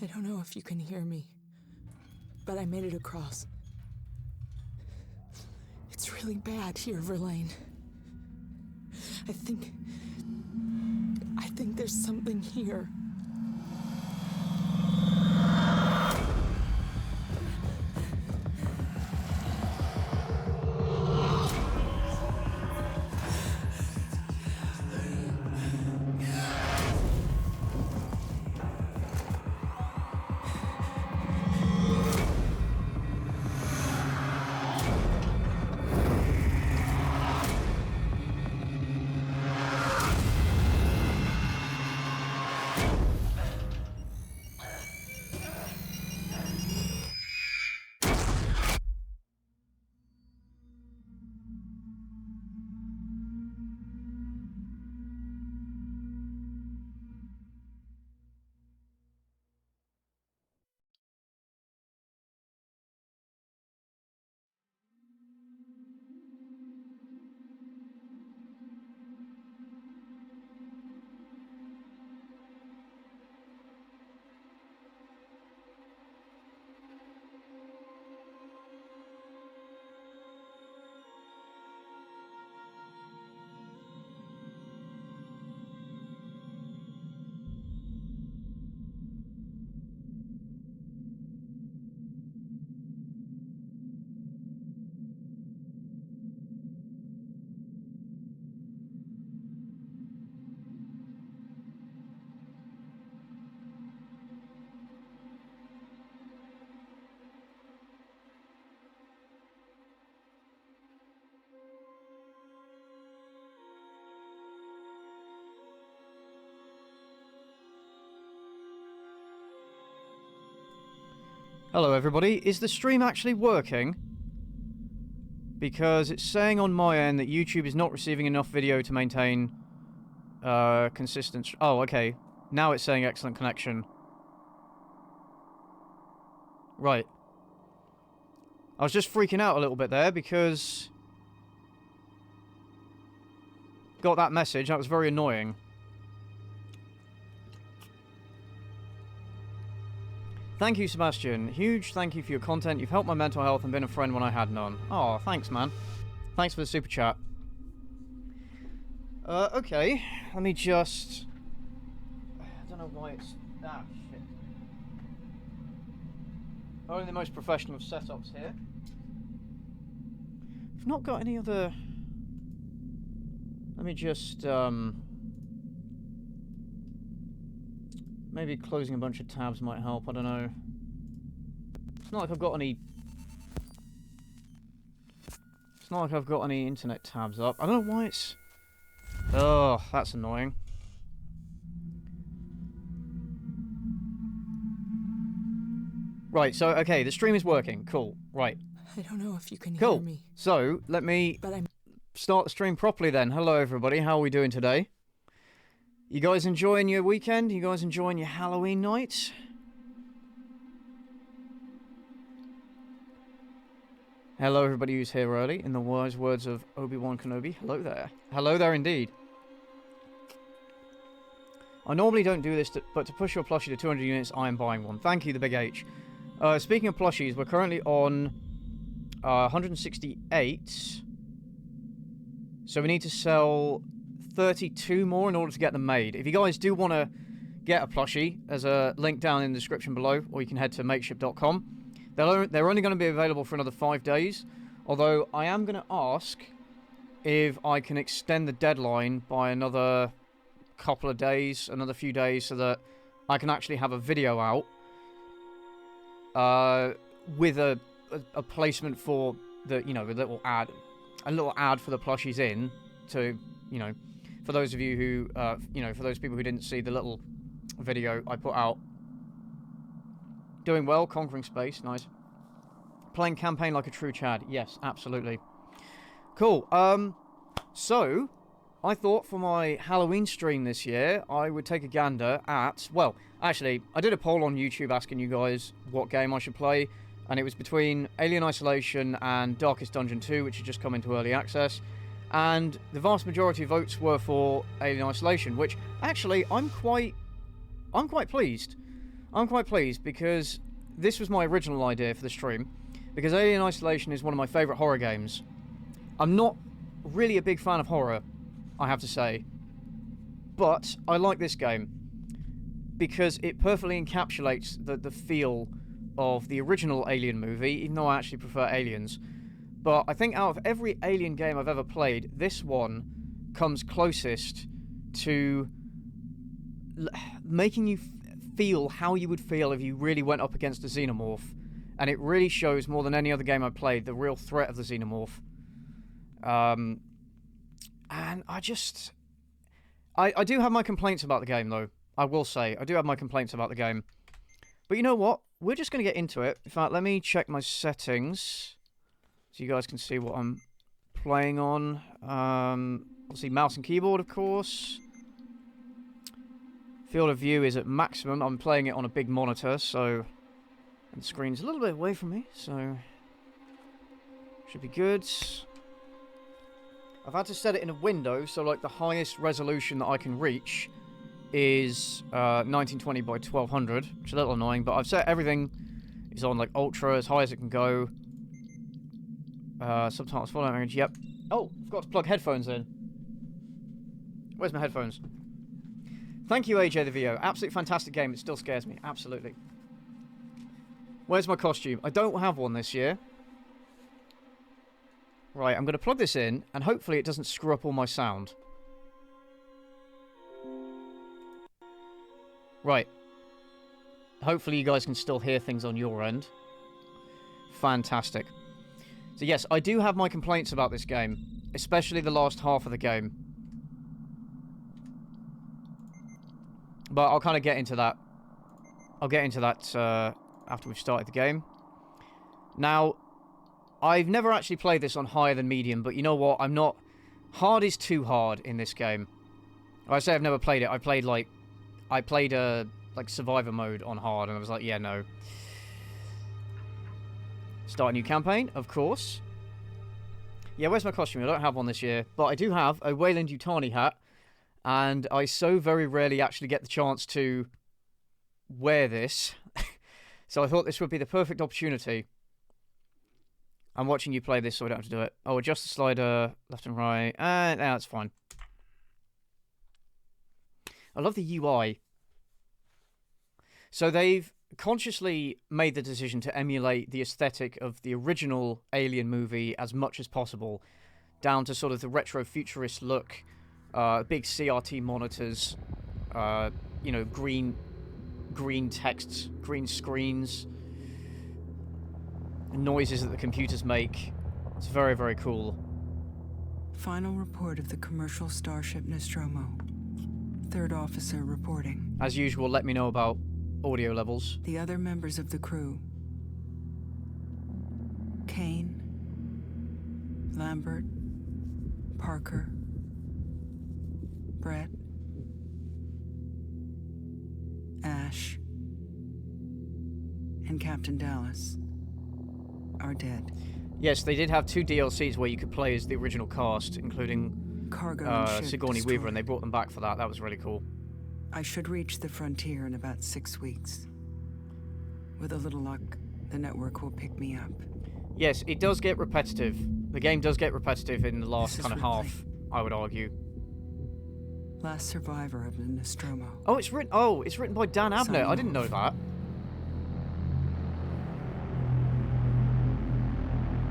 I don't know if you can hear me, but I made it across. It's really bad here, Verlaine. I think there's something here. Hello everybody, is the stream actually working? Because it's saying on my end that YouTube is not receiving enough video to maintain consistent... Oh, okay. Now it's saying excellent connection. Right. I was just freaking out a little bit there because... got that message, that was very annoying. Thank you, Sebastian. Huge thank you for your content. You've helped my mental health and been a friend when I had none. Oh, thanks, man. Thanks for the super chat. Okay. Let me just... I don't know why it's... Ah, shit. Only the most professional of setups here. I've not got any other... Let me just, maybe closing a bunch of tabs might help, I don't know. It's not like I've got any... It's not like I've got any internet tabs up. I don't know why it's... Oh, that's annoying. Right, so, okay, the stream is working. Cool, right. I don't know if you can Cool. hear me. So, let me start the stream properly then. Hello everybody, how are we doing today? You guys enjoying your weekend? You guys enjoying your Halloween night? Hello everybody who's here early, in the wise words of Obi-Wan Kenobi. Hello there. Hello there indeed. I normally don't do this, but to push your plushie to 200 units, I am buying one. Thank you, the Big H. Speaking of plushies, we're currently on 168. So we need to sell 32 more in order to get them made. If you guys do want to get a plushie, there's a link down in the description below, or you can head to makeship.com. They're only going to be available for another 5 days, although I am going to ask if I can extend the deadline by another couple of days, another few days, so that I can actually have a video out with a placement for the, you know, a little ad for the plushies in to, you know, for those of you who, you know, for those people who didn't see the little video I put out. Doing well, conquering space, nice. Playing campaign like a true Chad, yes, absolutely. Cool, so, I thought for my Halloween stream this year, I would take a gander at, well, actually, I did a poll on YouTube asking you guys what game I should play, and it was between Alien Isolation and Darkest Dungeon 2, which had just come into early access. And the vast majority of votes were for Alien Isolation, which actually I'm quite pleased. I'm quite pleased because this was my original idea for the stream, because Alien Isolation is one of my favourite horror games. I'm not really a big fan of horror, I have to say, but I like this game because it perfectly encapsulates the feel of the original Alien movie, even though I actually prefer Aliens. But I think out of every Alien game I've ever played, this one comes closest to making you feel how you would feel if you really went up against a xenomorph. And it really shows, more than any other game I've played, the real threat of the xenomorph. And I just... I do have my complaints about the game, though. I will say, I do have my complaints about the game. But you know what? We're just going to get into it. In fact, let me check my settings so you guys can see what I'm playing on. Let's see, mouse and keyboard, of course. Field of view is at maximum. I'm playing it on a big monitor, so... And the screen's a little bit away from me, so... Should be good. I've had to set it in a window, so like the highest resolution that I can reach is 1920 by 1200, which is a little annoying, but I've set everything is on like ultra, as high as it can go. Subtitles, full language, yep. Oh, forgot to plug headphones in. Where's my headphones? Thank you, AJ the VO. Absolutely fantastic game. It still scares me. Absolutely. Where's my costume? I don't have one this year. Right, I'm going to plug this in, and hopefully it doesn't screw up all my sound. Right. Hopefully you guys can still hear things on your end. Fantastic. So yes, I do have my complaints about this game, especially the last half of the game. But I'll kind of get into that. I'll get into that after we've started the game. Now, I've never actually played this on higher than medium, but you know what? I'm not... Hard is too hard in this game. When I say I've never played it, I played like survivor mode on hard, and I was like, yeah, no. Start a new campaign, of course. Yeah, where's my costume? I don't have one this year, but I do have a Weyland-Yutani hat, and I so very rarely actually get the chance to wear this. So I thought this would be the perfect opportunity. I'm watching you play this, so I don't have to do it. Oh, adjust the slider left and right. No, that's fine. I love the UI. So they've consciously made the decision to emulate the aesthetic of the original Alien movie as much as possible, down to sort of the retro-futurist look, big CRT monitors, you know, green text, green screens, noises that the computers make. It's very, very cool. Final report of the commercial starship Nostromo. Third officer reporting. As usual, let me know about audio levels. The other members of the crew. Kane, Lambert, Parker, Brett, Ash, and Captain Dallas are dead. Yes, they did have 2 DLCs where you could play as the original cast, including Cargo and ship Sigourney destroyed. Weaver, and they brought them back for that. That was really cool. I should reach the frontier in about 6 weeks. With a little luck, the network will pick me up. Yes, it does get repetitive. The game does get repetitive in the last This is kind of Ripley. half, I would argue. Last survivor of the Nostromo. Oh, it's written by Dan Abnett. I didn't know that.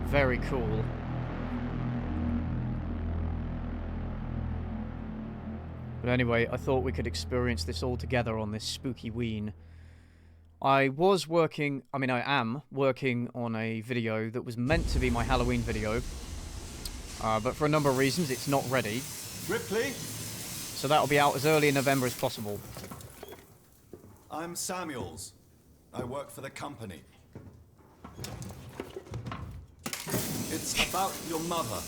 Very cool. But anyway, I thought we could experience this all together on this Spookyween. I am working on a video that was meant to be my Halloween video. But for a number of reasons, it's not ready. Ripley? So that'll be out as early in November as possible. I'm Samuels. I work for the company. It's about your mother.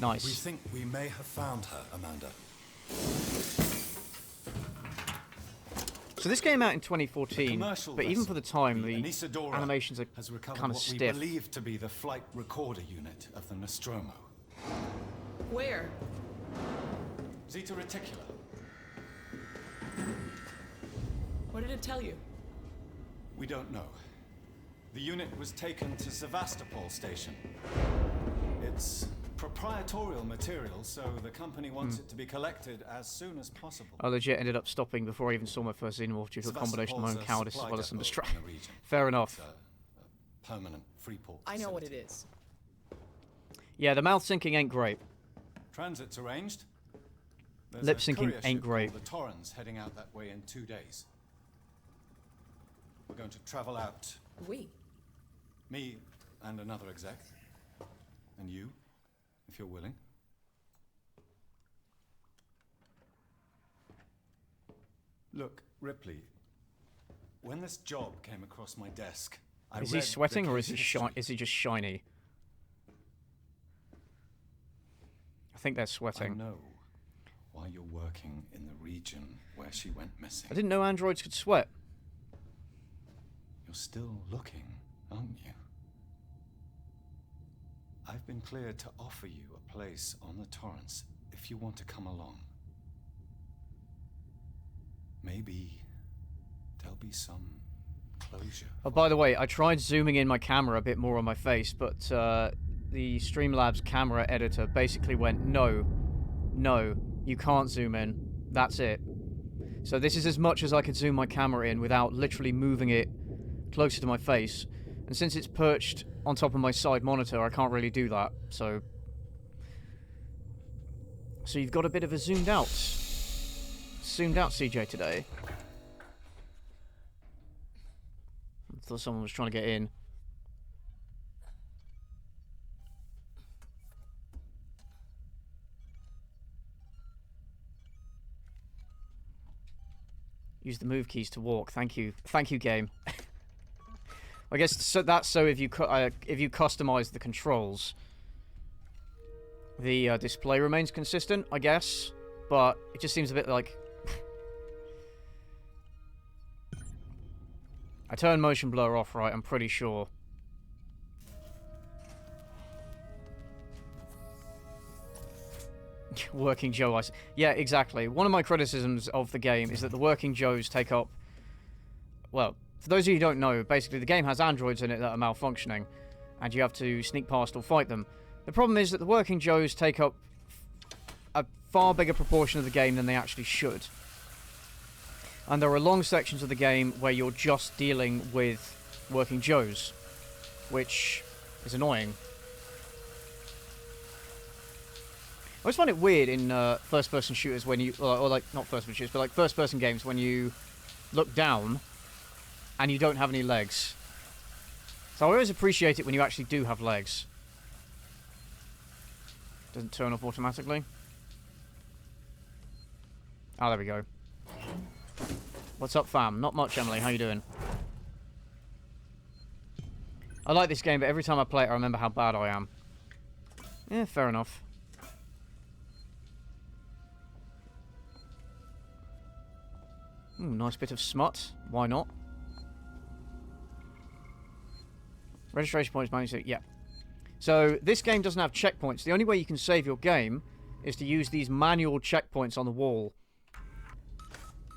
Nice. We think we may have found her, Amanda. So this came out in 2014, Commercial but even vessel, for the time, the the Anisadora animations are has recovered kind of what stiff. we believe to be the flight recorder unit of the Nostromo. Where? Zeta Reticula. What did it tell you? We don't know. The unit was taken to Sevastopol station. It's proprietorial material, so the company wants it to be collected as soon as possible. I legit ended up stopping before I even saw my first xenomorph due to a combination of my own cowardice as well as some distraction. Fair enough. It's a permanent free port I know what it facility. is. Yeah, the mouth syncing ain't great. Transit's arranged. There's Lip a syncing courier ain't ship great. called the Torrens heading out that way in 2 days. We're going to travel out. We? Me and another exec. And you, if you're willing. Look, Ripley, when this job came across my desk, Is he sweating or is he just shiny? I think they're I sweating. know why you're working in the region where she went missing. I didn't know androids could sweat. You're still looking, aren't you? I've been cleared to offer you a place on the Torrens if you want to come along. Maybe there'll be some closure. Oh, by the way, I tried zooming in my camera a bit more on my face, but the Streamlabs camera editor basically went, no, you can't zoom in. That's it. So this is as much as I could zoom my camera in without literally moving it closer to my face. And since it's perched on top of my side monitor, I can't really do that. So you've got a bit of a zoomed out CJ today. I thought someone was trying to get in. Use the move keys to walk. Thank you, game. I guess so. That's so if you customize the controls, the display remains consistent. I guess, but it just seems a bit like. I turned motion blur off, right? I'm pretty sure. Working Joe, yeah, exactly. One of my criticisms of the game is that the Working Joes take up... Well, for those of you who don't know, basically the game has androids in it that are malfunctioning, and you have to sneak past or fight them. The problem is that the Working Joes take up a far bigger proportion of the game than they actually should. And there are long sections of the game where you're just dealing with Working Joes, which is annoying. I always find it weird in first-person shooters when you... Or like, not first-person shooters, but like first-person games when you look down and you don't have any legs. So I always appreciate it when you actually do have legs. Doesn't turn off automatically. Ah, there we go. What's up, fam? Not much, Emily. How you doing? I like this game, but every time I play it, I remember how bad I am. Yeah, fair enough. Nice bit of smut. Why not? Registration points, managed. Yeah. So, this game doesn't have checkpoints. The only way you can save your game is to use these manual checkpoints on the wall.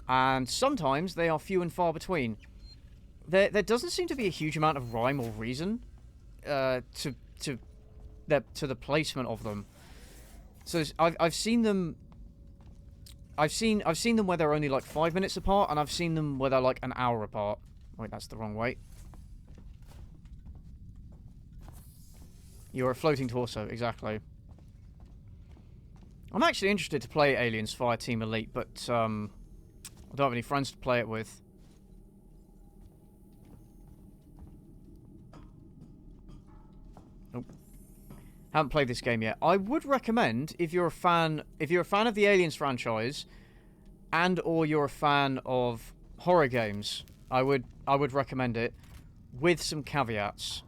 And sometimes they are few and far between. There doesn't seem to be a huge amount of rhyme or reason to the placement of them. So I've seen them. I've seen them where they're only like 5 minutes apart, and I've seen them where they're like an hour apart. Wait, that's the wrong way. You're a floating torso, exactly. I'm actually interested to play Aliens Fireteam Elite, but I don't have any friends to play it with. Nope. Haven't played this game yet. I would recommend, if you're a fan of the Aliens franchise, and or you're a fan of horror games, I would recommend it, with some caveats.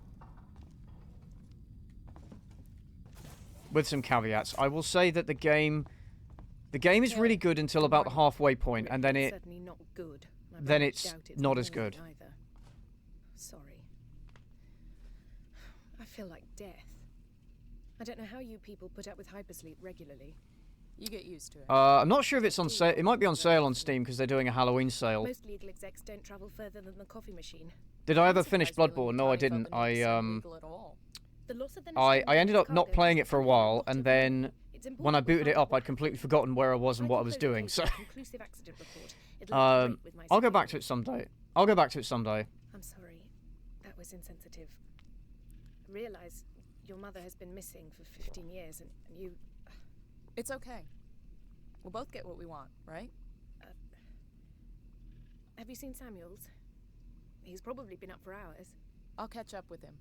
With some caveats. I will say that the game is really good until about the halfway point, and then it's not as good. Either. Sorry. I feel like death. I don't know how you people put up with hypersleep regularly. You get used to it. I'm not sure if it's on sale. It might be on sale on Steam because they're doing a Halloween sale. Most legal execs don't travel further than the coffee machine. Did I ever I'm finish surprised Bloodborne? really No, I tiny didn't. folk in New Zealand legal at all. The loss of the I ended up not cargo playing gives it for a the company while, lot and of then money. It's important when I we booted it find up, I'd completely forgotten where I was and what I was doing. So conclusive accident report. It'll integrate with my I'll go back to security. it someday. I'll go back to it someday. I'm sorry. That was insensitive. I realize your mother has been missing for 15 years, and you... It's okay. We'll both get what we want, right? Have you seen Samuels? He's probably been up for hours. I'll catch up with him.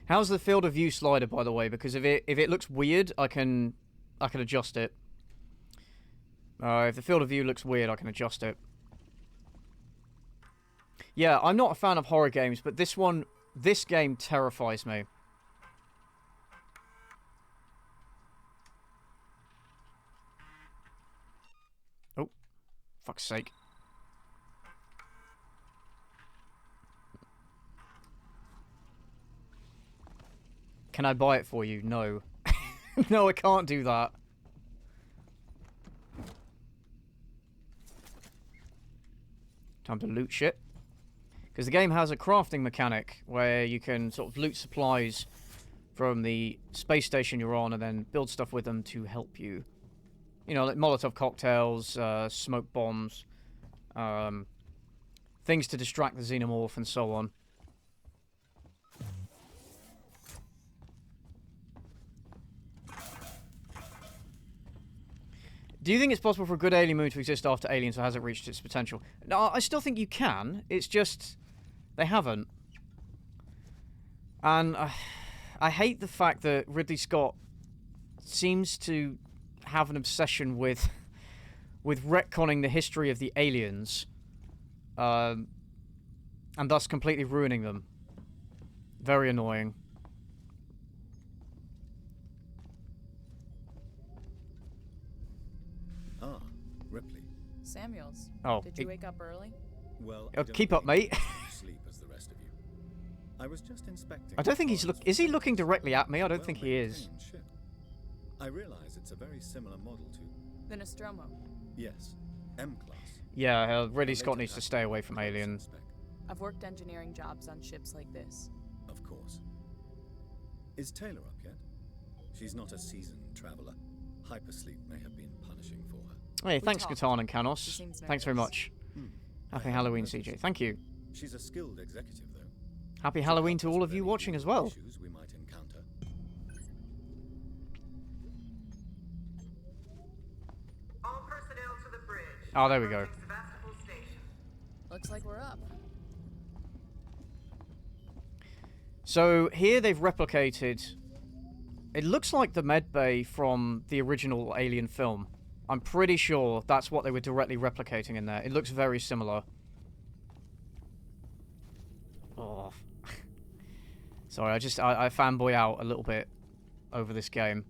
How's the field of view slider, by the way? Because if it looks weird, I can adjust it. If the field of view looks weird, I can adjust it. Yeah, I'm not a fan of horror games, but this game terrifies me. Oh, fuck's sake. Can I buy it for you? No. No, I can't do that. Time to loot shit. Because the game has a crafting mechanic where you can sort of loot supplies from the space station you're on and then build stuff with them to help you. You know, like Molotov cocktails, smoke bombs, things to distract the xenomorph and so on. Do you think it's possible for a good alien movie to exist after Aliens, or has it reached its potential? No, I still think you can. It's just they haven't. And I hate the fact that Ridley Scott seems to have an obsession with retconning the history of the aliens, and thus completely ruining them. Very annoying. Ah, Ripley. Samuels. Oh, Did you wake up early? Well, keep up, mate. Sleep as the rest of you. I was just inspecting. I don't think he's is he looking directly at me? I don't think he is. Ship. I realize it's a very similar model to. The Nostromo. Yes, M-class. Yeah, Ridley Scott needs to stay away from Close Alien. spec. I've worked engineering jobs on ships like this. Of course. Is Taylor up yet? She's not a seasoned traveler. Hypersleep may have been punishing for her. Hey, thanks, talked. Catan and She Canos. seems Thanks very nervous. much. I Happy haven't Halloween, noticed. CJ. Thank you. She's a skilled executive, though. Happy She'll Halloween help to us all with of you any watching as legal well. issues we might encounter. All personnel to the bridge. Oh, there we go. Approaching Sebastopol Station. Looks like we're up. So here they've replicated. It looks like the med bay from the original Alien film. I'm pretty sure that's what they were directly replicating in there. It looks very similar. Oh. Sorry, I fanboy out a little bit over this game.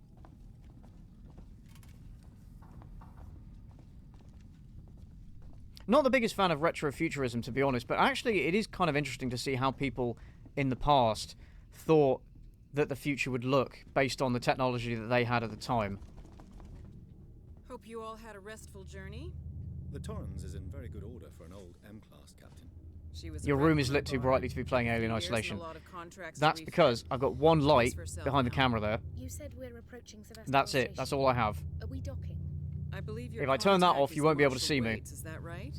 Not the biggest fan of retrofuturism, to be honest, but actually it is kind of interesting to see how people in the past thought that the future would look based on the technology that they had at the time. Hope you all had a restful journey. The Torrens is in very good order for an old M-class captain. She was a Your room wreck is for lit a too bar. brightly to be playing A few Alien years and Isolation. a lot of contracts to That's refit. because I've got one light for herself behind the now. camera there. You said we're approaching Sebastopol That's it. Station. That's all I have. Are we docking? I believe your If I turn that contact off, you is won't be able to Marshal see me. Waits, is that right?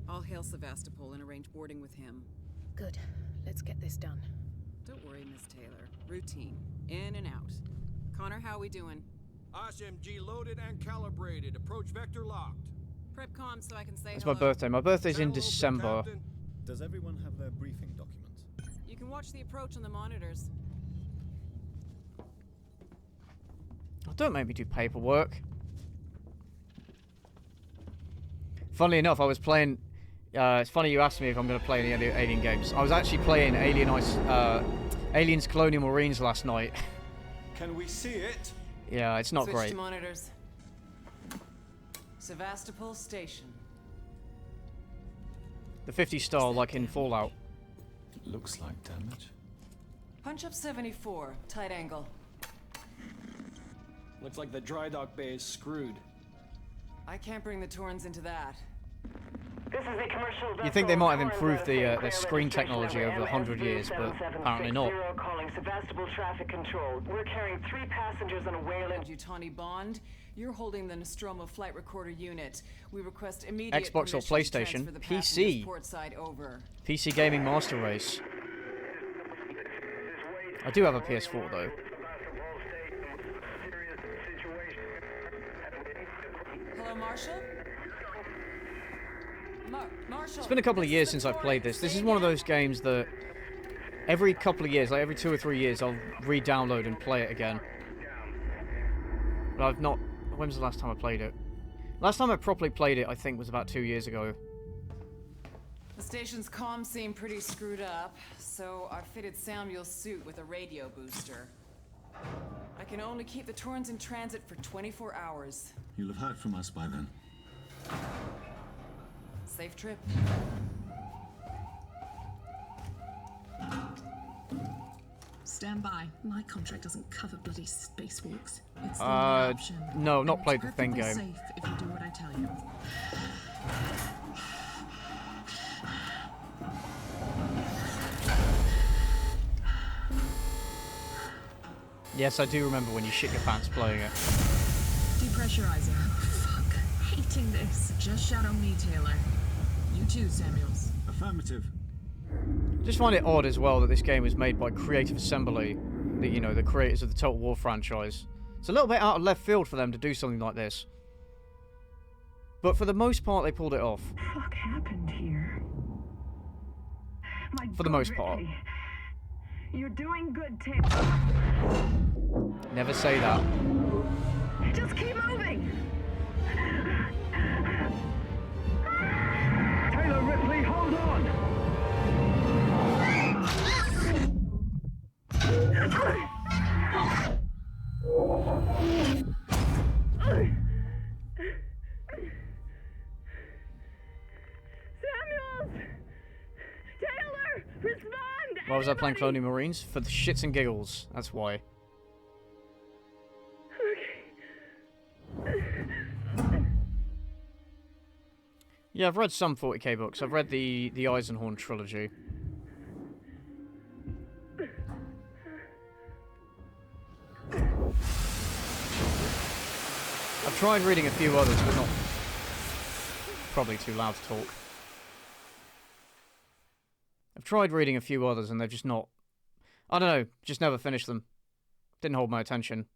I'll hail Sevastopol and arrange boarding with him. Good. Let's get this done. Don't worry, Miss Taylor. Routine. In and out. Connor, how we doing? SMG loaded and calibrated. Approach vector locked. Prep comm so I can say It's hello. my birthday. My birthday's in Hello, December. Captain. Does everyone have their briefing documents? You can watch the approach on the monitors. Oh, don't make me do paperwork. Funnily enough, I was playing... it's funny you asked me if I'm going to play any other Alien games. I was actually playing Aliens Colonial Marines last night. Can we see it? Yeah, it's not Switch great. to monitors. Sevastopol Station. The 50 star, like in Fallout. Looks like damage. Punch up 74. Tight angle. Looks like the dry dock bay is screwed. I can't bring the Torrens into that. This is a commercial vessel. You think they might have improved Torrens the clear screen registration technology number over 100 years, but apparently not. MS07760 calling Sevastopol traffic control. We're carrying 3 passengers on a whale in Yutani Bond, you're holding the Nostromo flight recorder unit. We request immediate Xbox or permission to PlayStation? transfer the PC. passengers port side over. PC Gaming Master Race. I do have a PS4 though. Hello, Marshall? Marshall? It's been a couple of years since I've played this. This is one of those games that every couple of years, like every 2 or 3 years, I'll re-download and play it again. But I've not... When was the last time I played it? Last time I properly played it, I think, was about 2 years ago. The station's comms seem pretty screwed up, so I fitted Samuel's suit with a radio booster. I can only keep the Torrens in transit for 24 hours. You'll have heard from us by then. Safe trip. Stand by. My contract doesn't cover bloody spacewalks. It's the only option. No, not And played it's the thing perfectly game. safe if you do what I tell you. Yes, I do remember when you shit your pants playing it. Depressurizing. Oh, fuck. Hating this. Just shadow me, Taylor. You too, Samuels. Affirmative. Just find it odd as well that this game was made by Creative Assembly, the, you know, the creators of the Total War franchise. It's a little bit out of left field for them to do something like this. But for the most part, they pulled it off. What the fuck happened here? For the most part. You're doing good, Taylor. Never say that. Just keep moving. Taylor Ripley, hold on. Samuels! Taylor! Respond! Why was I playing Colonial Marines? For the shits and giggles. That's why. Yeah, I've read some 40k books. I've read the Eisenhorn trilogy. I've tried reading a few others, but not... Probably too loud to talk. I've tried reading a few others and they've just not... I don't know, just never finished them. Didn't hold my attention.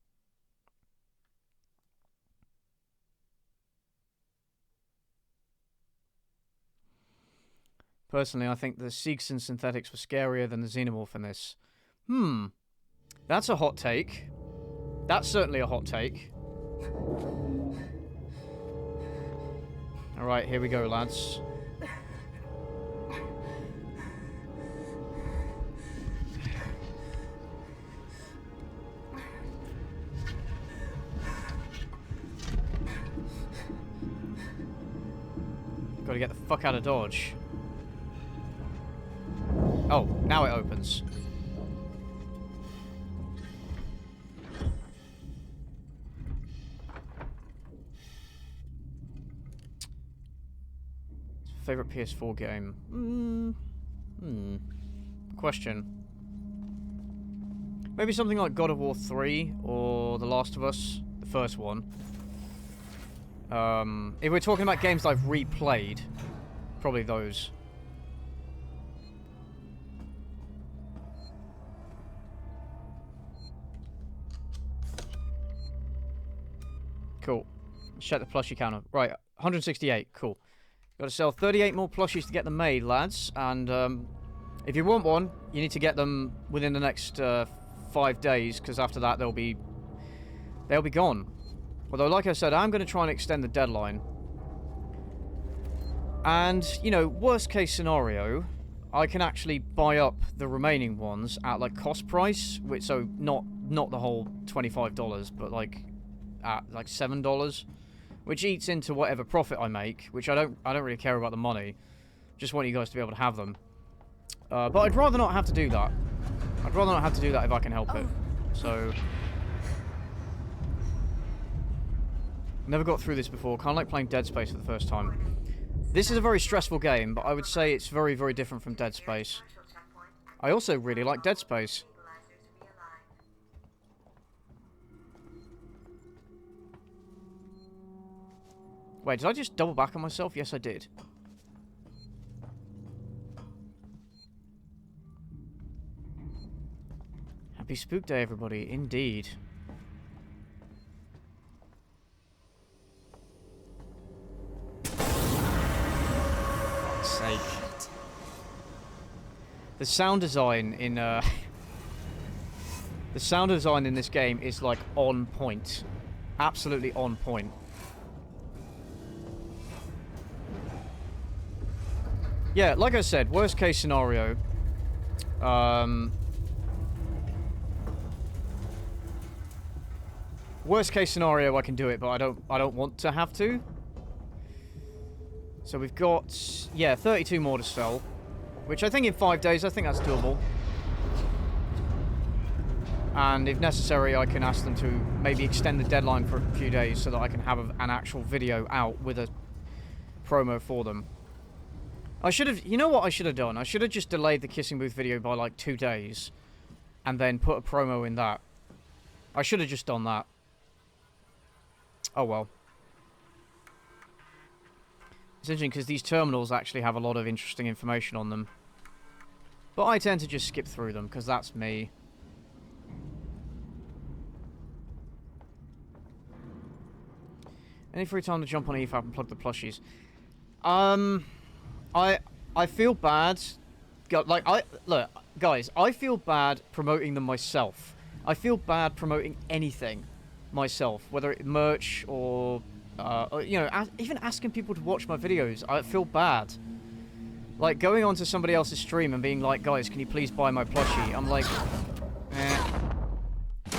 Personally, I think the Seegson synthetics were scarier than the Xenomorph in this. That's a hot take. That's certainly a hot take. Alright, here we go, lads. Gotta get the fuck out of Dodge. Oh, now it opens. Favorite PS4 game? Question. Maybe something like God of War 3 or The Last of Us, the first one. If we're talking about games I've replayed, probably those. Cool. Let's check the plushie counter. Right, 168. Cool. Got to sell 38 more plushies to get them made, lads. And if you want one, you need to get them within the next 5 days, because after that they'll be gone. Although, like I said, I'm going to try and extend the deadline. And, you know, worst case scenario, I can actually buy up the remaining ones at, like, cost price. Which, so, not the whole $25, but, like, at, like, $7. Which eats into whatever profit I make. Which I don't really care about the money. Just want you guys to be able to have them. But I'd rather not have to do that. I'd rather not have to do that if I can help it. So... Never got through this before. Kind of like playing Dead Space for the first time. This is a very stressful game, but I would say it's very, very different from Dead Space. I also really like Dead Space. Wait, did I just double back on myself? Yes, I did. Happy Spook Day, everybody. Indeed. Fuck's sake. The sound design in the sound design in this game is like on point. Absolutely on point. Yeah, like I said, worst case scenario. Worst case scenario, I can do it, but I don't want to have to. So we've got, yeah, 32 more to sell, which I think in 5 days, I think that's doable. And if necessary, I can ask them to maybe extend the deadline for a few days so that I can have an actual video out with a promo for them. I should have, you know what I should have done? I should have just delayed the Kissing Booth video by like 2 days and then put a promo in that. I should have just done that. Oh well. It's interesting because these terminals actually have a lot of interesting information on them. But I tend to just skip through them because that's me. Any free time to jump on EFAP and plug the plushies? I feel bad. Like, look, guys, I feel bad promoting them myself. I feel bad promoting anything myself, whether it's merch or you know, even asking people to watch my videos. I feel bad. Like, going onto somebody else's stream and being like, guys, can you please buy my plushie? I'm like, eh.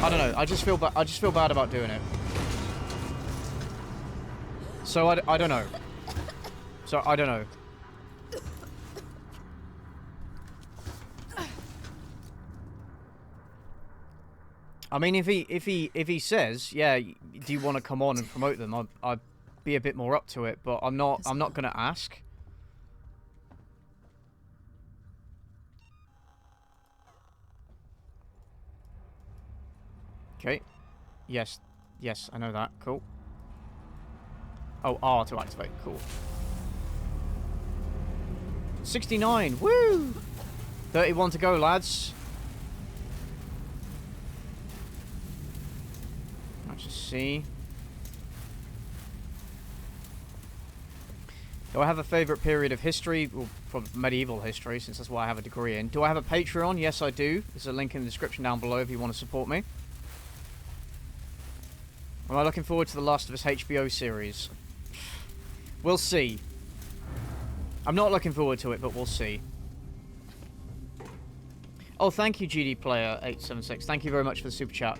I don't know. I just feel bad about doing it. So I don't know. So I don't know. I mean, if he says, yeah, do you want to come on and promote them? I'd be a bit more up to it, but I'm not gonna ask. Okay. Yes, I know that. Cool. Oh, R to activate. Cool. 69. Woo! 31 to go, lads. Let's just see. Do I have a favourite period of history? Well, from medieval history, since that's what I have a degree in. Do I have a Patreon? Yes, I do. There's a link in the description down below if you want to support me. Am I looking forward to the Last of Us HBO series? We'll see. I'm not looking forward to it, but we'll see. Oh, thank you, GD Player 876. Thank you very much for the super chat.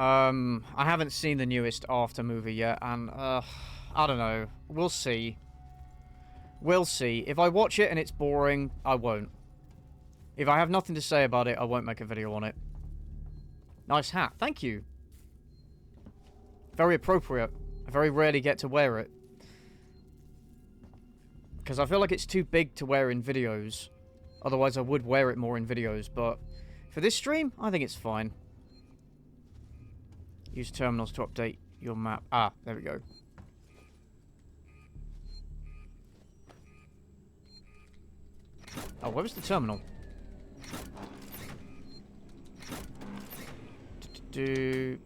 I haven't seen the newest After movie yet, and, I don't know. We'll see. We'll see. If I watch it and it's boring, I won't. If I have nothing to say about it, I won't make a video on it. Nice hat. Thank you. Very appropriate. I very rarely get to wear it. Because I feel like it's too big to wear in videos. Otherwise, I would wear it more in videos, but for this stream, I think it's fine. Use terminals to update your map. Ah, there we go. Oh, where was the terminal? The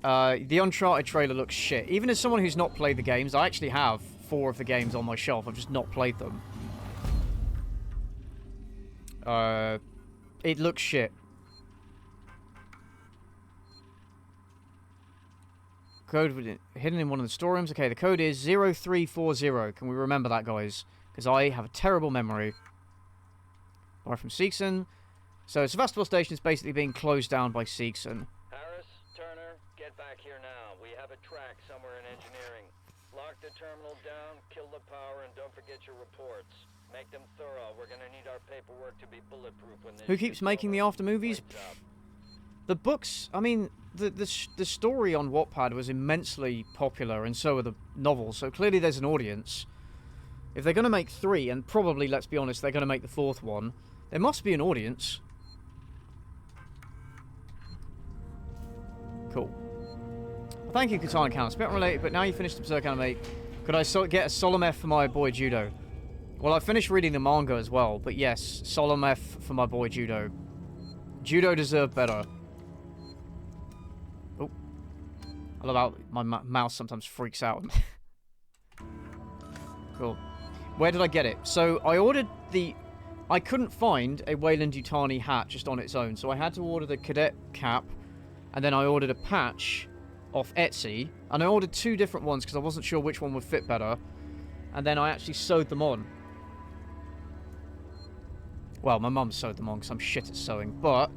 Uncharted trailer looks shit. Even as someone who's not played the games, I actually have 4 of the games on my shelf. I've just not played them. It looks shit. Code hidden in one of the storerooms. Okay, the code is 0340. Can we remember that, guys? Because I have a terrible memory. Buy from Seekson. So Sevastopol Station is basically being closed down by Seegson. Harris, Turner, get back here now. We have a track somewhere in engineering. Lock the terminal down, kill the power, and don't forget your reports. Make them thorough. We're gonna need our paperwork to be bulletproof when this Who keeps making the after movies? The books, I mean, the story on Wattpad was immensely popular, and so are the novels, so clearly there's an audience. If they're going to make 3, and probably, let's be honest, they're going to make the 4th one, there must be an audience. Cool. Thank you, Katana Count. It's a bit unrelated, but now you finished the Berserk anime, could I get a solemn F for my boy Judo? Well, I finished reading the manga as well, but yes, solemn F for my boy Judo. Judo deserved better. Oh. I love how my mouse sometimes freaks out. Cool. Where did I get it? So, I ordered the... I couldn't find a Wayland Yutani hat just on its own, so I had to order the cadet cap, and then I ordered a patch off Etsy, and I ordered 2 different ones because I wasn't sure which one would fit better, and then I actually sewed them on. Well, my mum sewed them on because I'm shit at sewing, but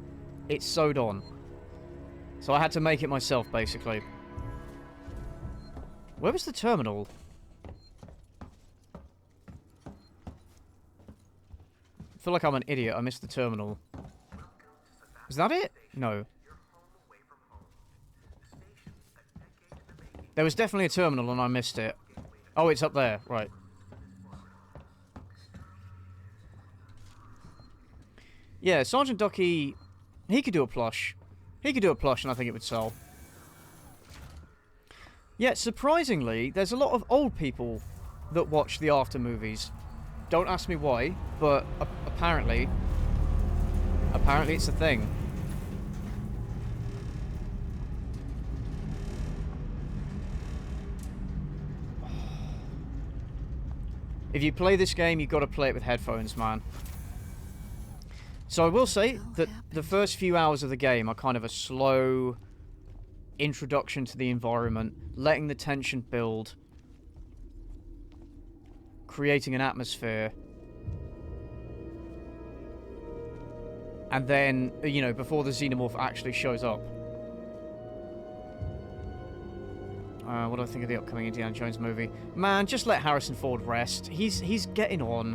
it's sewed on. So I had to make it myself, basically. Where was the terminal? I feel like I'm an idiot. I missed the terminal. Is that it? No. There was definitely a terminal and I missed it. Oh, it's up there. Right. Yeah, Sergeant Ducky, he could do a plush. He could do a plush and I think it would sell. Yeah, surprisingly, there's a lot of old people that watch the after movies. Don't ask me why, but apparently it's a thing. If you play this game, you've got to play it with headphones, man. So I will say that the first few hours of the game are kind of a slow introduction to the environment, letting the tension build, creating an atmosphere, and then, you know, before the xenomorph actually shows up. What do I think of the upcoming Indiana Jones movie? Man, just let Harrison Ford rest. He's getting on.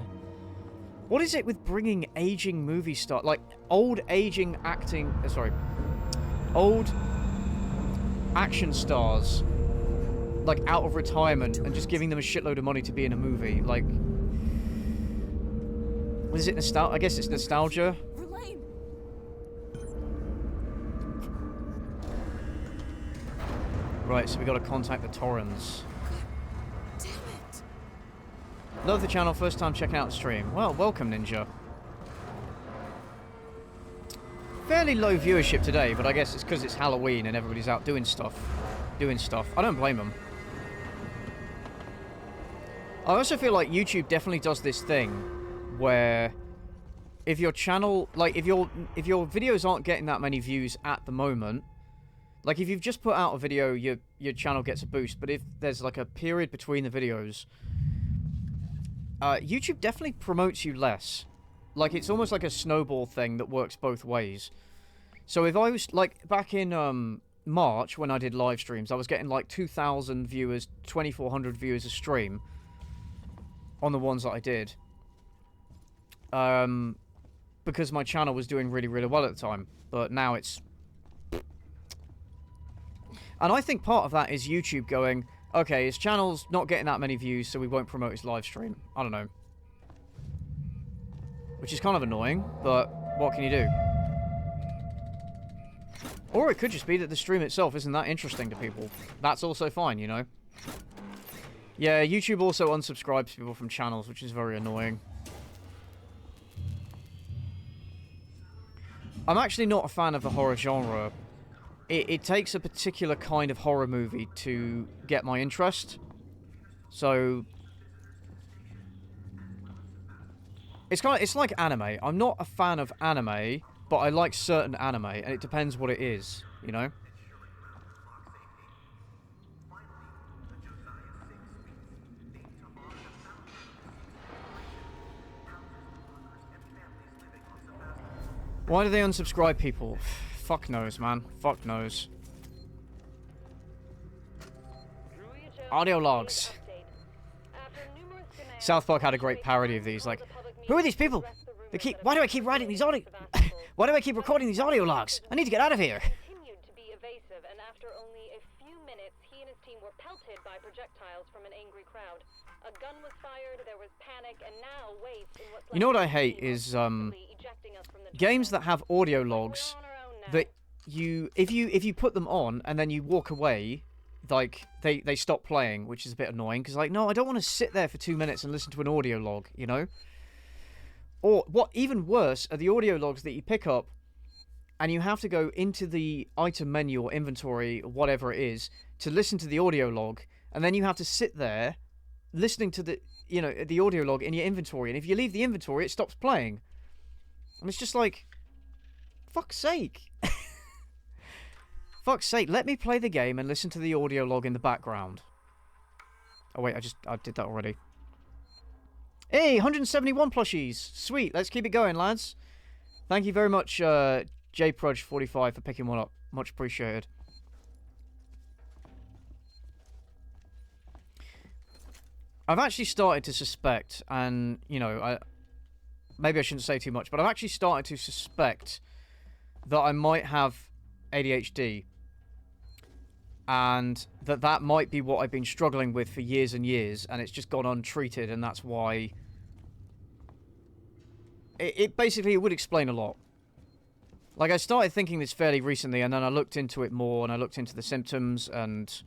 What is it with bringing aging movie stars, like old aging acting, old action stars, like out of retirement and just giving them a shitload of money to be in a movie? Like, what is it, nostalgia? I guess it's nostalgia. Right, so we got to contact the Torrens. Damn it! Love the channel, first time checking out the stream. Well, welcome, Ninja. Fairly low viewership today, but I guess it's because it's Halloween and everybody's out doing stuff. I don't blame them. I also feel like YouTube definitely does this thing where if your channel, like if your videos aren't getting that many views at the moment, like if you've just put out a video, your channel gets a boost, but if there's like a period between the videos, YouTube definitely promotes you less. Like it's almost like a snowball thing that works both ways. So if I was like back in March when I did live streams, I was getting like 2,000 viewers, 2,400 viewers a stream on the ones that I did. Because my channel was doing really, really well at the time. But now it's... And I think part of that is YouTube going, okay, his channel's not getting that many views, so we won't promote his live stream. I don't know. Which is kind of annoying, but what can you do? Or it could just be that the stream itself isn't that interesting to people. That's also fine, you know? Yeah, YouTube also unsubscribes people from channels, which is very annoying. I'm actually not a fan of the horror genre. It takes a particular kind of horror movie to get my interest. So it's like anime. I'm not a fan of anime, but I like certain anime, and it depends what it is, you know? Why do they unsubscribe people? Fuck knows, man. Fuck knows. Audio logs. South Park had a great parody of these. Like, who are these people? Why do I keep writing these audio? Why do I keep recording these audio logs? I need to get out of here. Continued to be evasive, and after only a few minutes, he and his team were pelted by projectiles from an angry crowd. A gun was fired, there was panic, and now waste in what's You know what I hate is games that have audio logs that if you put them on and then you walk away, like they stop playing, which is a bit annoying because like no, I don't want to sit there for 2 minutes and listen to an audio log, you know? Or what even worse are the audio logs that you pick up and you have to go into the item menu or inventory or whatever it is to listen to the audio log, and then you have to sit there listening to the audio log in your inventory, and if you leave the inventory it stops playing. And it's just like, fuck's sake. Fuck's sake, let me play the game and listen to the audio log in the background. Oh wait, I did that already. Hey, 171 plushies. Sweet, let's keep it going, lads. Thank you very much, JPrudge45 for picking one up. Much appreciated. I've actually started to suspect, and, you know, maybe I shouldn't say too much, but I've actually started to suspect that I might have ADHD. And that might be what I've been struggling with for years and years, and it's just gone untreated, and that's why... It basically, it would explain a lot. Like, I started thinking this fairly recently, and then I looked into it more, and I looked into the symptoms, and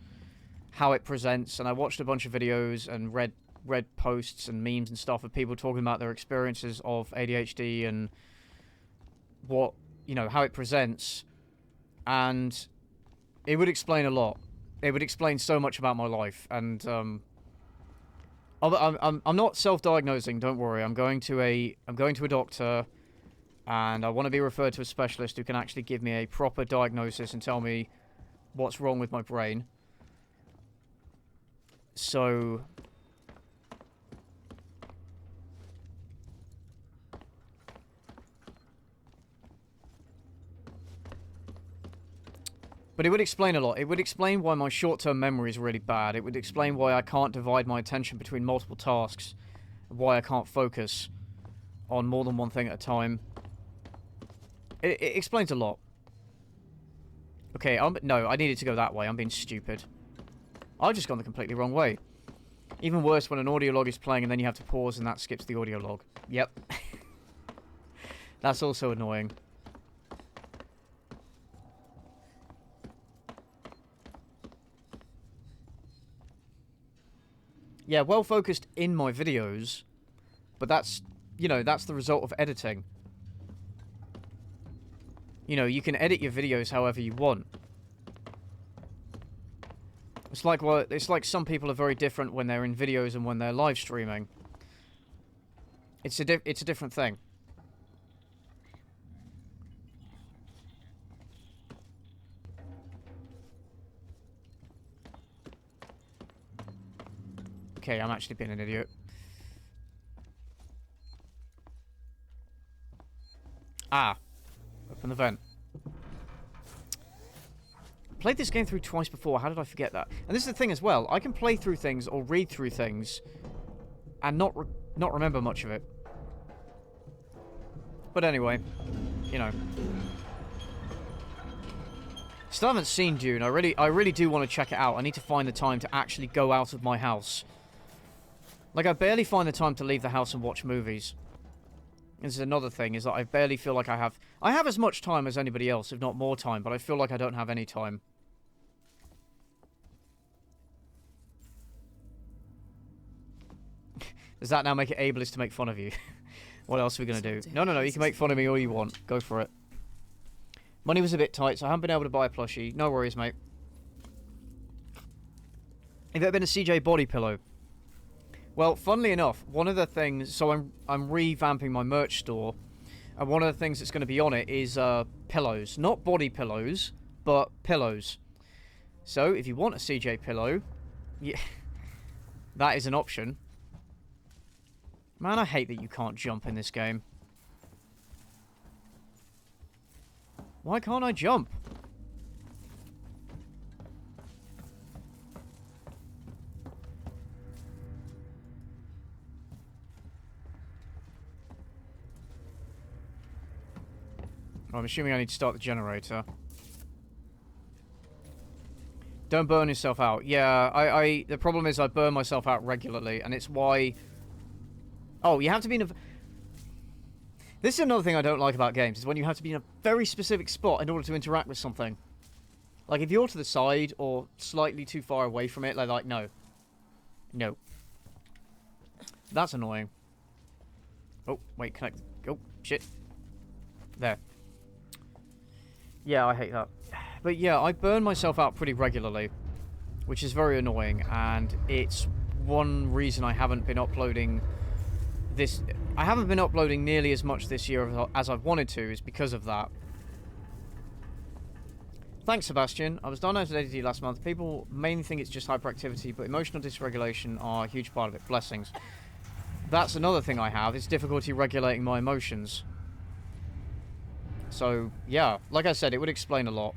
how it presents, and I watched a bunch of videos, and read posts and memes and stuff of people talking about their experiences of ADHD, and what, you know, how it presents, and... it would explain a lot. It would explain so much about my life, and I'm not self-diagnosing. Don't worry. I'm going to a doctor, and I want to be referred to a specialist who can actually give me a proper diagnosis and tell me what's wrong with my brain. So. But it would explain a lot. It would explain why my short-term memory is really bad. It would explain why I can't divide my attention between multiple tasks. Why I can't focus on more than one thing at a time. It explains a lot. Okay, no, I needed to go that way. I'm being stupid. I've just gone the completely wrong way. Even worse when an audio log is playing and then you have to pause and that skips the audio log. Yep. That's also annoying. Yeah, well focused in my videos, but that's, you know, that's the result of editing. You know, you can edit your videos however you want. It's like, well, it's like some people are very different when they're in videos and when they're live streaming. It's a different thing. Okay, I'm actually being an idiot. Ah. Open the vent. Played this game through twice before. How did I forget that? And this is the thing as well. I can play through things or read through things and not remember much of it. But anyway, you know. Still haven't seen Dune. I really do want to check it out. I need to find the time to actually go out of my house. Like, I barely find the time to leave the house and watch movies. This is another thing, is that I barely feel like I have as much time as anybody else, if not more time, but I feel like I don't have any time. Does that now make it ableist to make fun of you? What else are we going to do? No, you can make fun of me all you want. Go for it. Money was a bit tight, so I haven't been able to buy a plushie. No worries, mate. Have you ever been a CJ body pillow? Well, funnily enough, one of the things... So I'm revamping my merch store. And one of the things that's going to be on it is pillows. Not body pillows, but pillows. So, if you want a CJ pillow... Yeah, that is an option. Man, I hate that you can't jump in this game. Why can't I jump? Well, I'm assuming I need to start the generator. Don't burn yourself out. Yeah, the problem is I burn myself out regularly, and it's why... Oh, you have to be in a... This is another thing I don't like about games, is when you have to be in a very specific spot in order to interact with something. Like, if you're to the side or slightly too far away from it, they're like, no. No. That's annoying. Oh, wait, connect. Oh, shit. There. Yeah, I hate that. But yeah, I burn myself out pretty regularly, which is very annoying, and it's one reason I haven't been uploading this... I haven't been uploading nearly as much this year as I've wanted to, is because of that. Thanks, Sebastian. I was diagnosed with ADD last month. People mainly think it's just hyperactivity, but emotional dysregulation are a huge part of it. Blessings. That's another thing I have, is difficulty regulating my emotions. So, yeah, like I said, it would explain a lot.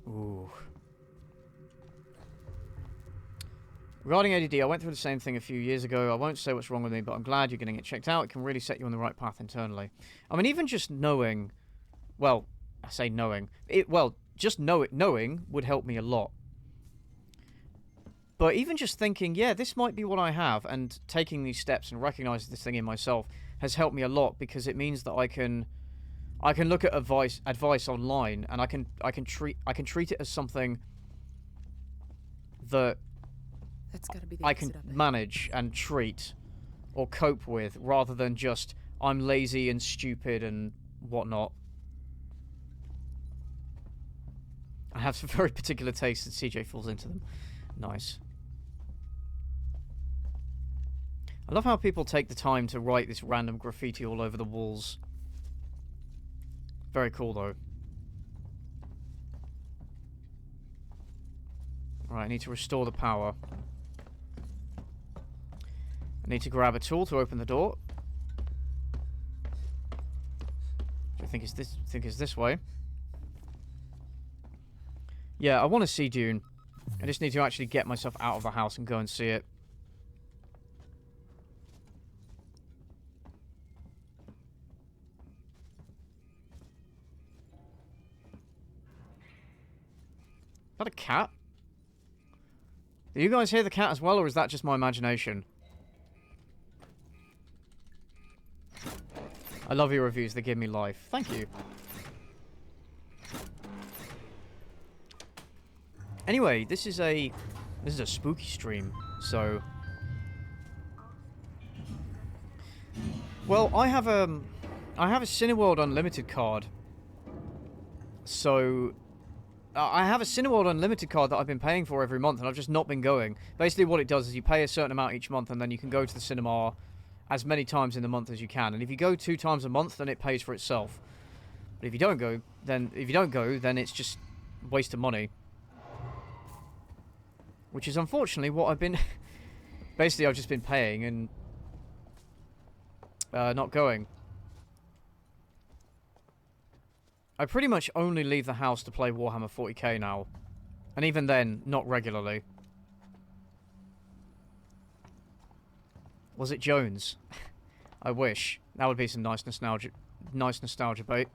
Ooh. Regarding ADD, I went through the same thing a few years ago. I won't say what's wrong with me, but I'm glad you're getting it checked out. It can really set you on the right path internally. I mean, even just knowing... Well, I say knowing. Just knowing would help me a lot. But even just thinking, yeah, this might be what I have, and taking these steps and recognizing this thing in myself has helped me a lot, because it means that I can look at advice online, and I can treat it as something that That's gotta be the I can manage and treat or cope with, rather than just I'm lazy and stupid and whatnot. I have some very particular tastes, and CJ falls into them. Nice. I love how people take the time to write this random graffiti all over the walls. Very cool, though. Right, I need to restore the power. I need to grab a tool to open the door. Which I think is this way. Yeah, I want to see Dune. I just need to actually get myself out of the house and go and see it. Is that a cat? Do you guys hear the cat as well, or is that just my imagination? I love your reviews, they give me life. Thank you. Anyway, this is a spooky stream, so... Well, I have a Cineworld Unlimited card. So... I have a Cineworld Unlimited card that I've been paying for every month, and I've just not been going. Basically, what it does is you pay a certain amount each month, and then you can go to the cinema as many times in the month as you can. And if you go 2 times a month, then it pays for itself. But if you don't go, then it's just a waste of money. Which is unfortunately what I've been... Basically, I've just been paying and not going. I pretty much only leave the house to play Warhammer 40k now. And even then, not regularly. Was it Jones? I wish. That would be some nice nostalgia bait.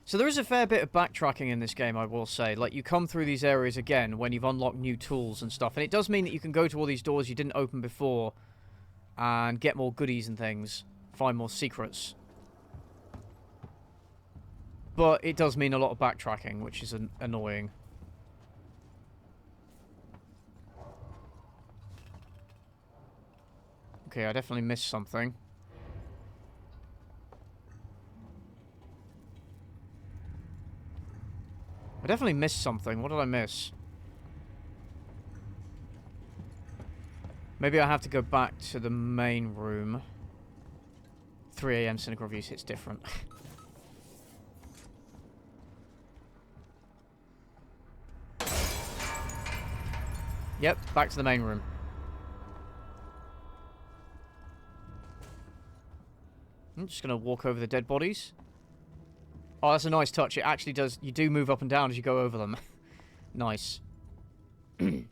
So there is a fair bit of backtracking in this game, I will say. Like, you come through these areas again when you've unlocked new tools and stuff. And it does mean that you can go to all these doors you didn't open before and get more goodies and things. Find more secrets. But it does mean a lot of backtracking, which is annoying. Okay, I definitely missed something. I definitely missed something. What did I miss? Maybe I have to go back to the main room. 3 AM Cynical Reviews hits different. Yep, back to the main room. I'm just going to walk over the dead bodies. Oh, that's a nice touch. It actually does... You do move up and down as you go over them. Nice. I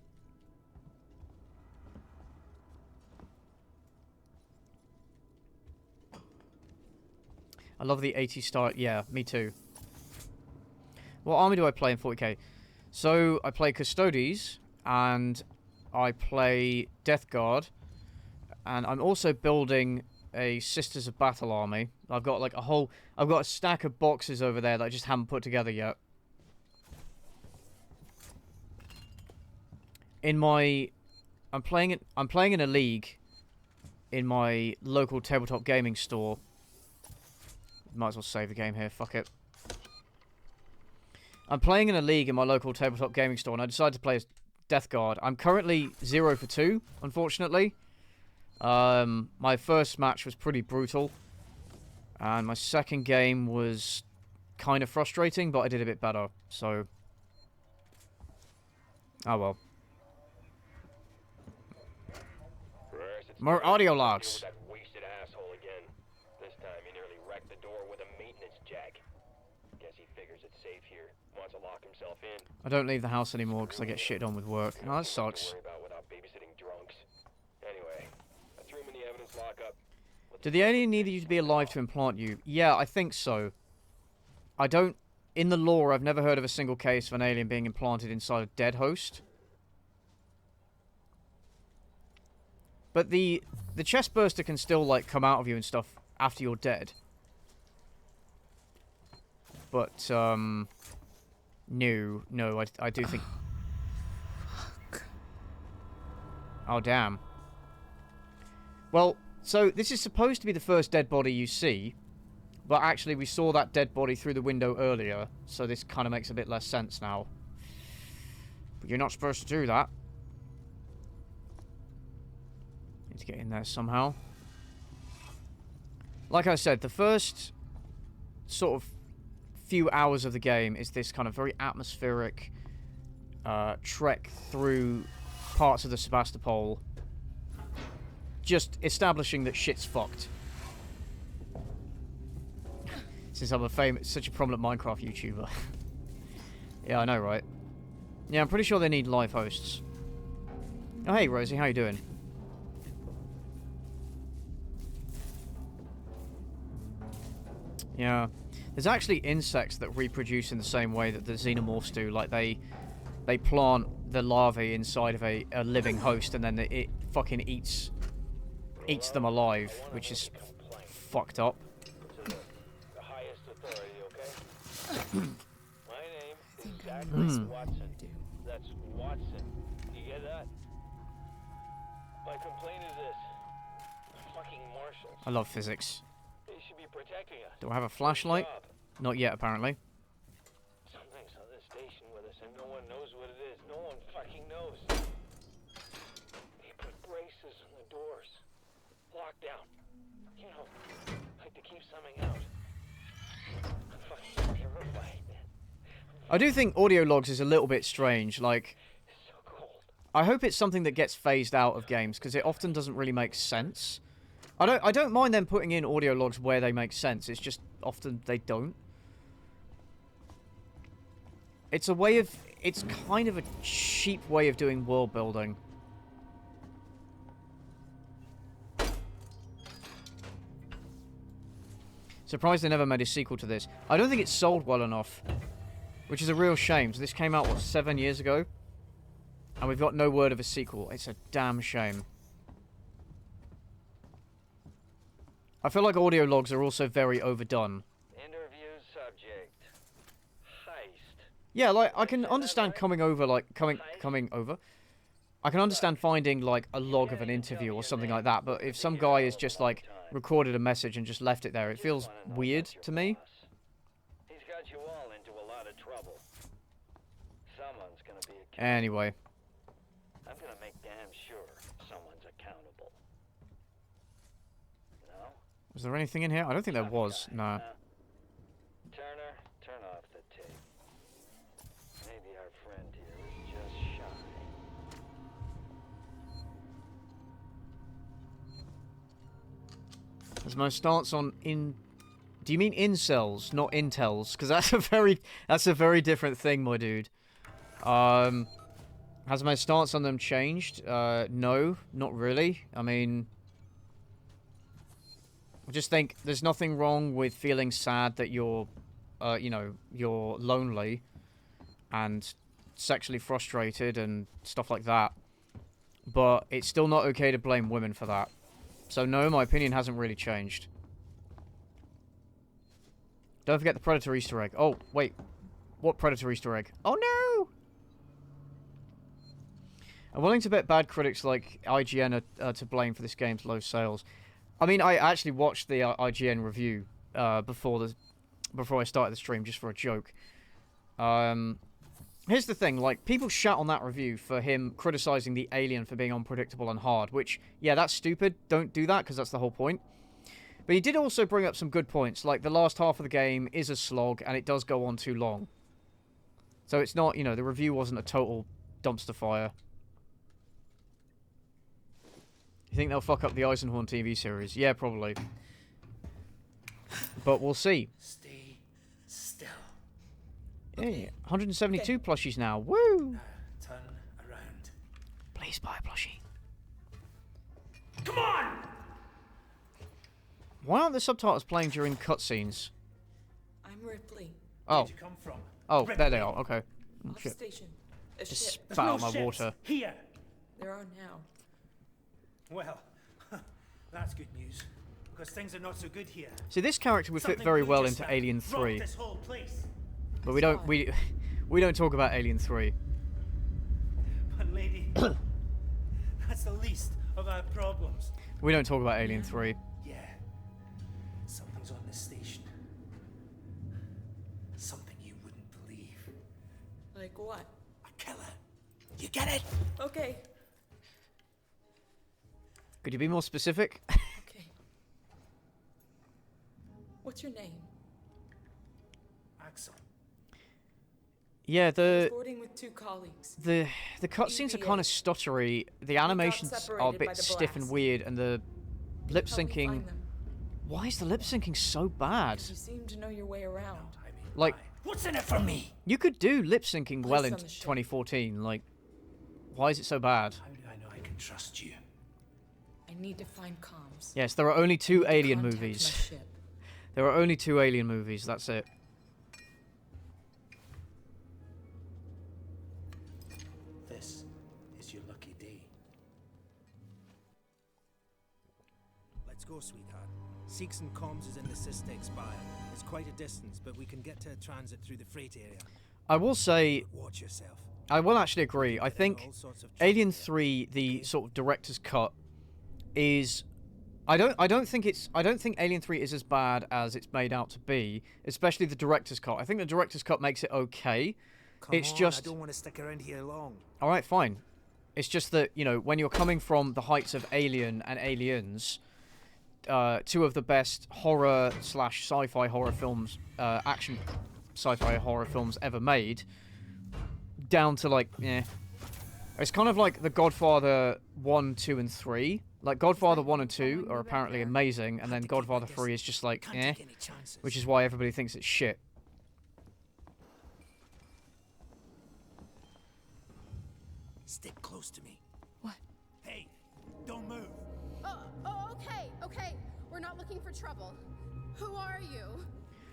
love the 80s style. Yeah, me too. What army do I play in 40k? So, I play Custodes, and I play Death Guard, and I'm also building a Sisters of Battle army. I've got like a whole... I've got a stack of boxes over there that I just haven't put together yet. In my... I'm playing in a league in my local tabletop gaming store. Might as well save the game here, fuck it. I'm playing in a league in my local tabletop gaming store, and I decided to play as Death Guard. I'm currently 0 for 2, unfortunately. My first match was pretty brutal, and my second game was kind of frustrating, but I did a bit better, so... Oh well. More audio logs. That wasted asshole again. This time he nearly wrecked the door with a maintenance jack. Guess he figures it's safe here. Wants to lock himself in. I don't leave the house anymore because I get shit on with work. Oh, that sucks. Anyway, I threw him in the evidence lockup. Did the alien need you to be alive to implant you? Yeah, I think so. I don't... In the lore, I've never heard of a single case of an alien being implanted inside a dead host. But the chest burster can still, like, come out of you and stuff after you're dead. But, no, I do think... Fuck. Oh, damn. Well, so this is supposed to be the first dead body you see, but actually we saw that dead body through the window earlier, so this kind of makes a bit less sense now. But you're not supposed to do that. Need to get in there somehow. Like I said, the first sort of few hours of the game is this kind of very atmospheric trek through parts of the Sebastopol, just establishing that shit's fucked. Since I'm such a prominent Minecraft YouTuber. Yeah, I know, right? Yeah, I'm pretty sure they need live hosts. Oh, hey, Rosie, how you doing? Yeah. There's actually insects that reproduce in the same way that the xenomorphs do. Like, they plant the larvae inside of a living host, and then it fucking eats them alive, which is fucked up. The highest authority, okay? My name is Zachary Watson. That's Watson. You get that? My complaint is this. Fucking marshals. I love physics. They should be protecting us. Do I have a flashlight? Not yet, apparently. Something's on this station with us, and no one knows what it is. No one fucking knows. They put braces on the doors. Lockdown. You know, like to keep something out. I'm fucking terrified, man. I do think audio logs is a little bit strange. Like, It's so cold. I hope it's something that gets phased out of games, because it often doesn't really make sense. I don't mind them putting in audio logs where they make sense. It's just often they don't. It's a way of... It's kind of a cheap way of doing world building. Surprised they never made a sequel to this. I don't think it sold well enough. Which is a real shame. So this came out, what, 7 years ago? And we've got no word of a sequel. It's a damn shame. I feel like audio logs are also very overdone. Interview subject. Heist. Yeah, like, I can understand coming over, like, coming over. I can understand finding, like, a log of an interview or something like that, but if some guy has just, like, recorded a message and just left it there, it feels weird to me. He's got you all into a lot of trouble. Someone's gonna be accountable. Anyway. I'm gonna make damn sure someone's accountable. No? Was there anything in here? I don't think there was. Nah. Turner, turn off the tape. Maybe our friend here is just shy. Has my stance on Do you mean incels, not intels? Because that's a very different thing, my dude. Has my stance on them changed? No, not really. I mean, I just think there's nothing wrong with feeling sad that you're, you know, you're lonely and sexually frustrated and stuff like that. But it's still not okay to blame women for that. So no, my opinion hasn't really changed. Don't forget the Predator Easter egg. Oh, wait. What Predator Easter egg? Oh no! I'm willing to bet bad critics like IGN are to blame for this game's low sales. I mean, I actually watched the IGN review before I started the stream, just for a joke. Here's the thing, like, people shout on that review for him criticizing the alien for being unpredictable and hard, which, yeah, that's stupid. Don't do that, because that's the whole point. But he did also bring up some good points, like the last half of the game is a slog, and it does go on too long. So it's not, you know, the review wasn't a total dumpster fire. You think they'll fuck up the Eisenhorn TV series? Yeah, probably. But we'll see. Stay still. Yeah, 172 plushies now. Woo! Turn around. Please buy a plushie. Come on! Why aren't the subtitles playing during cutscenes? I'm Ripley. Oh. Where'd you come from? Oh, Ripley. there they are. Okay. Off Shit. station. A Just ship. spat out my water. Here. There are now. Well, that's good news. Because things are not so good here. See, this character would fit Something very blue well just into now Alien rocked 3. This whole place. But we don't talk about Alien 3. But lady, that's the least of our problems. We don't talk about Alien 3. Yeah. Something's on this station. Something you wouldn't believe. Like what? A killer. You get it? Okay. Could you be more specific? Okay. What's your name? Axel. Yeah, the Boarding with 2 colleagues. the cutscenes are kind of stuttery. The animations are a separated by bit the stiff and blast. weird, and the lip Help me syncing. find them. Why is the lip syncing so bad? You seem to know your way around. Like, what's in it for me? You could do lip syncing well Place in on the ship. 2014. Like, why is it so bad? How do I know I can trust you? I need to find comms. Yes, there are only 2 Alien Contact my movies. ship. There are only 2 Alien movies. That's it. This is your lucky day. Let's go, sweetheart. Seeks and Comms is in the Systech Spire. It's quite a distance, but we can get to transit through the freight area. I will say, Watch yourself. I will actually agree. I think Alien 3, the sort of director's cut, is. I don't think Alien 3 is as bad as it's made out to be, especially the director's cut. I think the director's cut makes it okay. It's just. I don't want to stick around here long. All right, fine. It's just that, you know, when you're coming from the heights of Alien and Aliens, 2 of the best horror/sci-fi horror films, action sci-fi horror films ever made, down to like, it's kind of like The Godfather 1, 2, and 3. Like, Godfather 1 and 2 are apparently amazing, and then Godfather 3 is just like, which is why everybody thinks it's shit. Stick close to me. What? Hey, don't move. Okay. We're not looking for trouble. Who are you?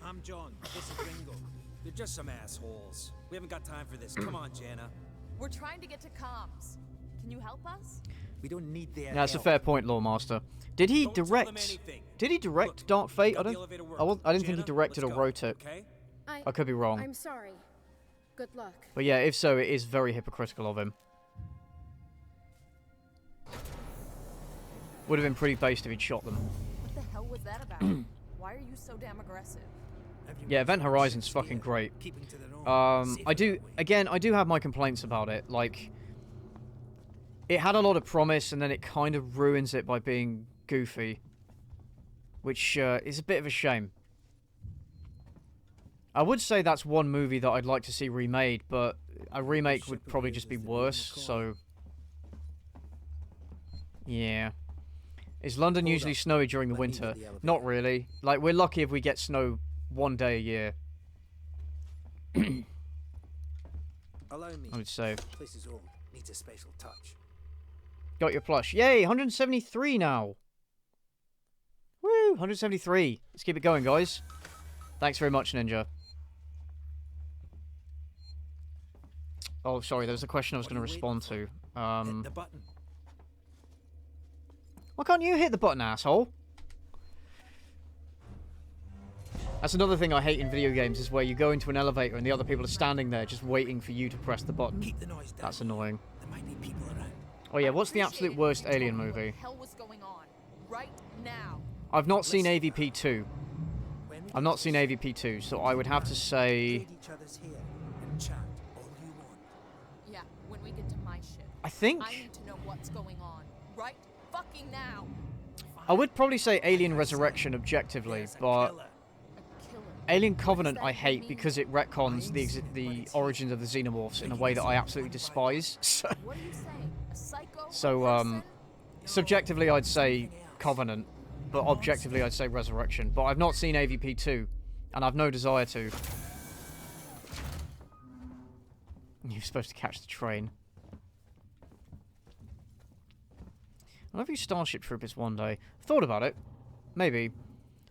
I'm John. This is Ringo. They're just some assholes. We haven't got time for this. Come on, Jana. We're trying to get to comms. Can you help us? We don't need their That's a help. fair point, Lawmaster. Did he Don't tell them direct? anything. Did he direct Dark Fate? got the I elevator work. didn't think he Jana, directed or let's go, wrote it. okay? I could be wrong. I'm sorry. Good luck. But yeah, if so, it is very hypocritical of him. Would have been pretty based if he'd shot them. What the hell was that about? Why are you so damn aggressive? Yeah, Event Horizon's fucking great. I do have my complaints about it. Like, it had a lot of promise, and then it kind of ruins it by being goofy, which is a bit of a shame. I would say that's one movie that I'd like to see remade, but a remake would probably just be worse, so. Yeah. Is London Hold usually up. snowy during the Let me winter? get the elevator. Not really. Like, we're lucky if we get snow one day a year, Allow me. I would say. Place is old. Needs a special touch. Got your plush. Yay, 173 now. Woo, 173. Let's keep it going, guys. Thanks very much, Ninja. Oh, sorry, there was a question I was going to respond to. Hit the button. Why can't you hit the button, asshole? That's another thing I hate in video games, is where you go into an elevator and the other people are standing there just waiting for you to press the button. Keep the noise down. That's annoying. There might be people around. Oh yeah, what's the absolute worst Alien movie? What the hell was going on? Right now. I've not seen AVP 2. I've not seen AVP 2, so I would have to say... Trade each other's hair and chat all you want. Yeah, when we get to my ship. I think... I need to know what's going on. Right fucking now. I would probably say Alien Resurrection objectively, but... Alien Covenant I hate because it retcons the origins of the Xenomorphs in a way that I absolutely despise. What are you saying? A psycho? So, subjectively I'd say Covenant, but objectively I'd say Resurrection. But I've not seen AVP 2, and I've no desire to. You're supposed to catch the train. I'll have you Starship Troopers one day. I've thought about it. Maybe.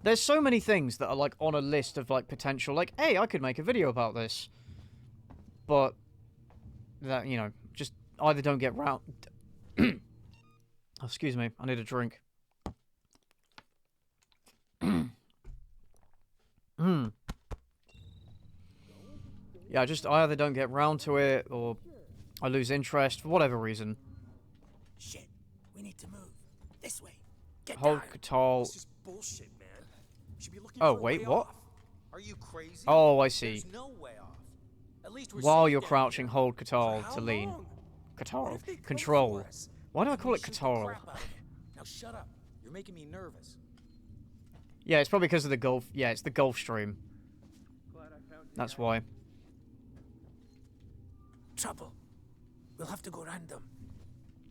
There's so many things that are, like, on a list of, like, potential, like, hey, I could make a video about this. But, that, you know, just either don't get round... Oh, excuse me, I need a drink. Yeah, just I either don't get round to it, or I lose interest, for whatever reason. Shit, we need to move. This way. Get Hold down. Catal... This is bullshit, man. You should be looking Oh, for a wait, way what? off. Are you crazy? Oh, I see. There's no way off. At least we're While safe you're down crouching, here. hold For Catal how to lean. long? What Catal. if they come Control. for us? Why do I And call we it shoot the Catal? crap out of them? Now shut up. You're making me nervous. Yeah, it's probably because of the Gulf. Yeah, it's the Gulf Stream. That's why. Trouble. We'll have to go around them.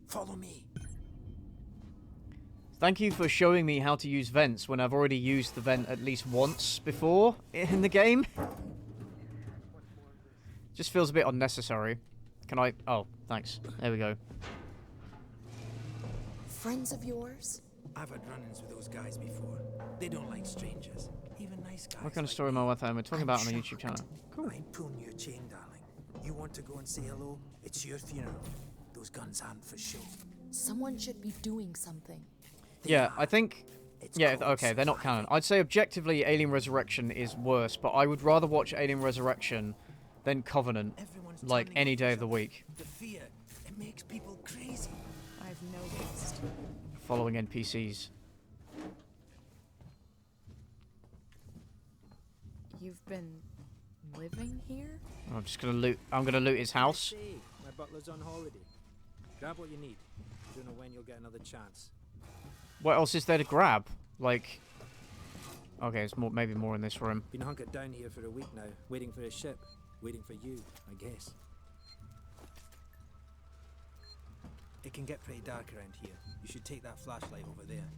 Follow me. Thank you for showing me how to use vents when I've already used the vent at least once before in the game. Just feels a bit unnecessary. Can I... Oh, thanks. There we go. Friends of yours? I've had run-ins with those guys before. They don't like strangers. Even nice guys. What kind of like story am I with? We're talking about on the YouTube channel. Cool. I'm pulling your chain, darling. You want to go and say hello? It's your funeral. Those guns aren't for show. Someone should be doing something. Yeah, I think... Yeah, okay, they're not canon. I'd say objectively Alien Resurrection is worse, but I would rather watch Alien Resurrection than Covenant, like, any day of the week. The fear, it makes people crazy. I've noticed. Following NPCs. You've been living here? I'm just gonna loot... I'm gonna loot his house. Say, my butler's on holiday. Grab what you need. I don't know when you'll get another chance. What else is there to grab? Like... Okay, it's more, maybe more in this room. Been hunkered down here for a week now, waiting for a ship. Waiting for you, I guess. It can get pretty dark around here. You should take that flashlight over there.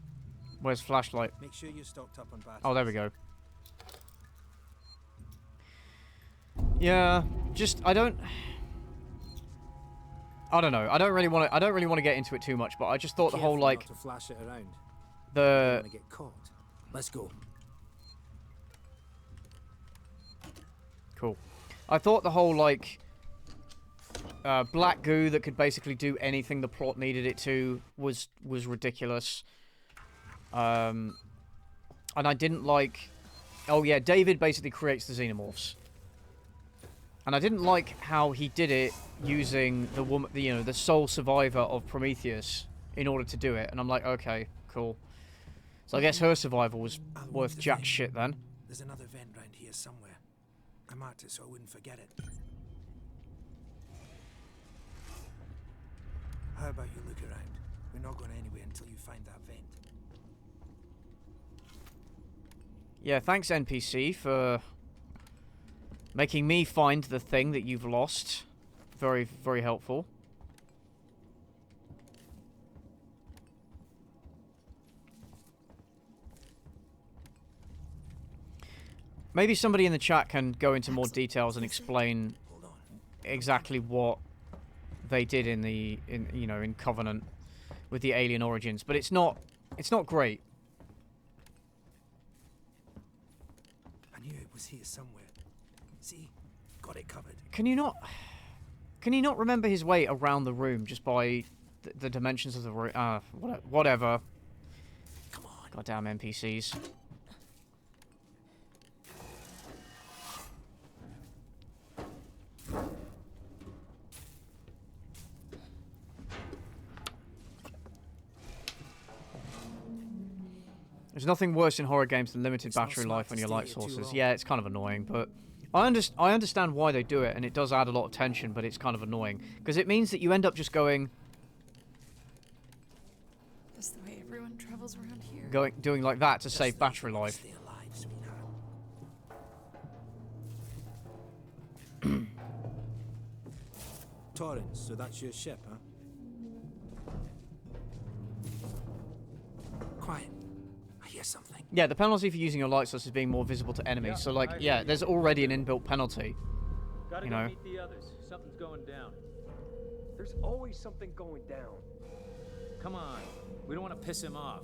Where's flashlight? Make sure you're stocked up on batteries. Oh, there we go. Yeah, just I don't know. I don't really want to get into it too much, but I just thought the whole like not to flash it around. the Don't get caught. Let's go. Cool. I thought the whole like black goo that could basically do anything the plot needed it to was ridiculous. And I didn't like. Oh yeah, David basically creates the xenomorphs. And I didn't like how he did it using the woman, the sole survivor of Prometheus in order to do it. And I'm like, okay, cool. So I guess her survival was worth jack shit then. There's another vent round here somewhere. I marked it so I wouldn't forget it. How about you look around? We're not going anywhere until you find that vent. Yeah, thanks NPC for making me find the thing that you've lost. Very, very helpful. Maybe somebody in the chat can go into more details and explain exactly what they did in Covenant with the alien origins, but it's not great. I knew it was here somewhere. See, got it covered. Can you not remember his way around the room just by the dimensions of the room? Whatever. Come on. Goddamn NPCs. There's nothing worse in horror games than limited battery life on your light sources. Yeah, it's kind of annoying, but I understand why they do it, and it does add a lot of tension, but it's kind of annoying. Because it means that you end up just going... That's the way everyone travels around here. Doing like that to save battery life. Torrance, so that's your ship, huh? Quiet. I hear something. Yeah, the penalty for using your light source is being more visible to enemies. So, like, yeah, there's already an inbuilt penalty. Gotta go meet the others. Something's going down. There's always something going down. Come on. We don't want to piss him off.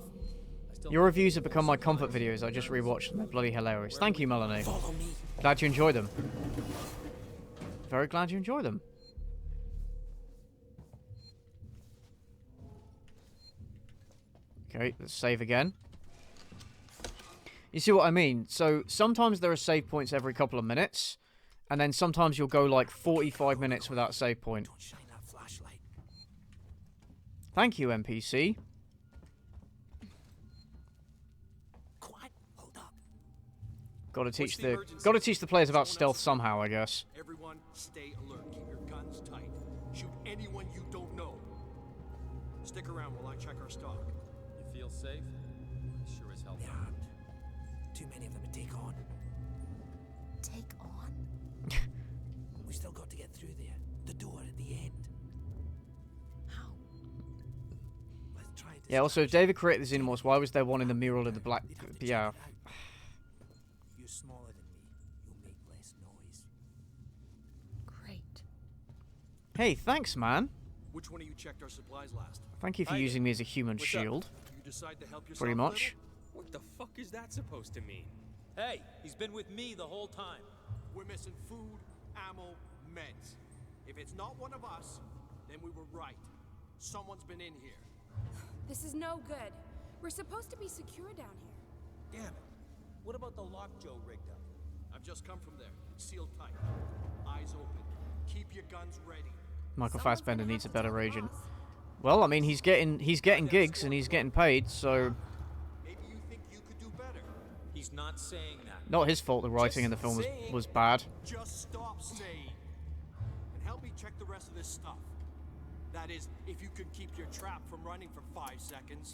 Your reviews have become my comfort videos. I just rewatched them. They're bloody hilarious. Thank you, Melanie. Follow me. Glad you enjoy them. Very glad you enjoy them. Okay, let's save again. You see what I mean? So sometimes there are save points every couple of minutes, and then sometimes you'll go like 45 minutes without a save point. Don't shine that flashlight. Thank you, NPC. Quiet. Hold up. Got to teach the players about stealth somehow, I guess. Everyone, stay alert. Keep your guns tight. Shoot anyone you don't know. Stick around while I check our stock. You feel safe? Sure as hell. Yeah. Too many of them to take on. Take on? We still got to get through there. The door at the end. How? Let's try this. Yeah, also, if David created the Xenomorphs, why was there one in the mural in the black... Yeah. You're smaller than me. You'll make less noise. Great. Hey, thanks, man. Which one of you checked our supplies last? Thank you for using me as a human shield. You decide to help yourself Pretty much. What the fuck is that supposed to mean? Hey, he's been with me the whole time. We're missing food, ammo, meds. If it's not one of us, then we were right. Someone's been in here. This is no good. We're supposed to be secure down here. Damn it. What about the lock Joe rigged up? I've just come from there. It's sealed tight. Eyes open. Keep your guns ready. Michael Fassbender needs a better agent. Well, I mean, he's getting gigs and he's getting paid, so... Maybe you think you could do better. He's not saying that. Not his fault the writing in the film was bad. Just stop saying. And help me check the rest of this stuff. That is, if you could keep your trap from running for 5 seconds.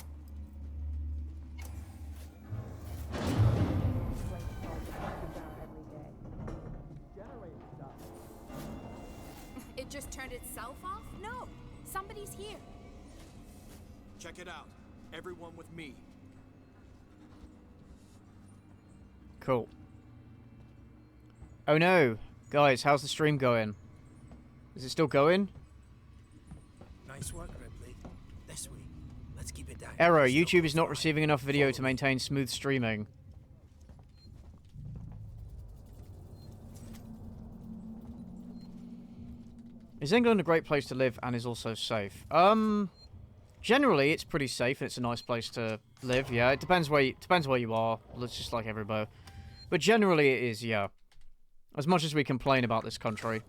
It just turned itself off? No. Somebody's here. Check it out. Everyone with me. Cool. Oh no. Guys, how's the stream going? Is it still going? Nice work, Ripley. This way. Let's keep it down. Error. YouTube is not receiving enough video to maintain smooth streaming. Is England a great place to live and is also safe? Generally it's pretty safe and it's a nice place to live. Yeah, it depends where you are. It's just like everywhere. But generally it is, yeah. As much as we complain about this country,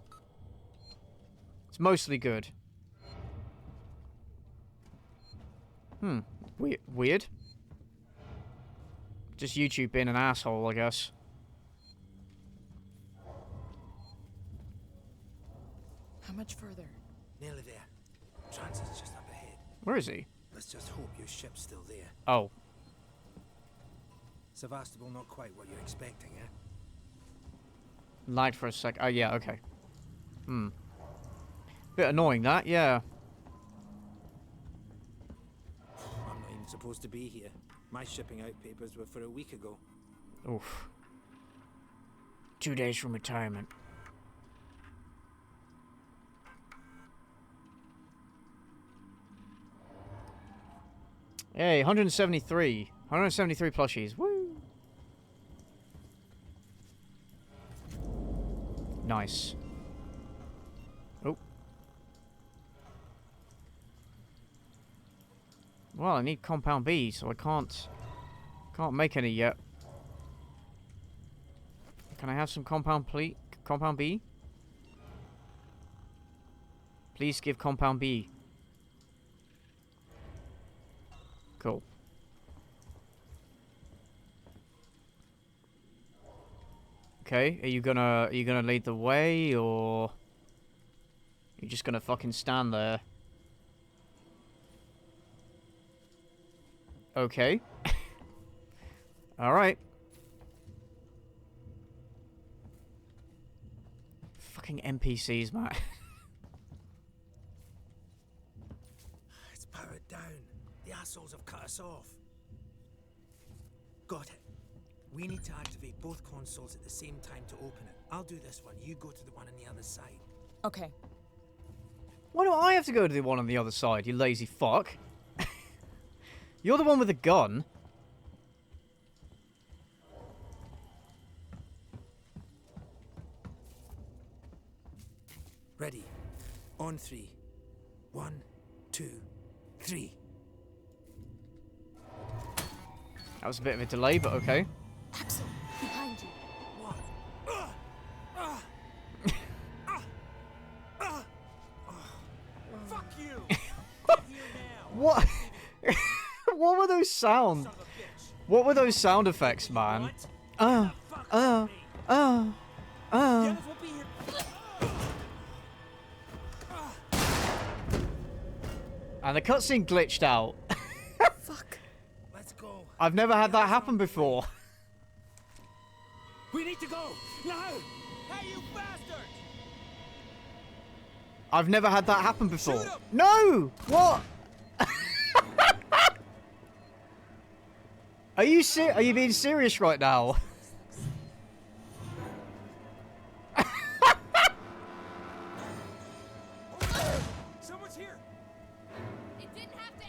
it's mostly good. Weird. Just YouTube being an asshole, I guess. How much further? Nearly there. Transit's just up ahead. Where is he? Let's just hope your ship's still there. Oh. Sevastopol not quite what you're expecting, eh? Lagged for a sec. Oh, yeah, okay. Bit annoying, that, yeah. I'm not even supposed to be here. My shipping out papers were for a week ago. Oof. 2 days from retirement. Hey, 173. 173 plushies. Woo! Nice. Oh. Well, I need compound B, so I can't make any yet. Can I have some compound B? Please give compound B. Cool. Okay, are you gonna lead the way, or you're just gonna fucking stand there? Okay. All right. Fucking NPCs, man. It's powered down. The assholes have cut us off. Got it. We need to activate both consoles at the same time to open it. I'll do this one. You go to the one on the other side. Okay. Why do I have to go to the one on the other side, you lazy fuck? You're the one with the gun. Ready. On 3. 1, 2, 3. That was a bit of a delay, but okay. Axel, behind you. Fuck you! Get here now. What? What were those sounds? What were those sound effects, man? And the cutscene glitched out. Fuck. Let's go. I've never had that happen before. We need to go now. Hey, you bastard! I've never had that happen before. No! What? Are you being serious right now? Someone's here. It didn't have to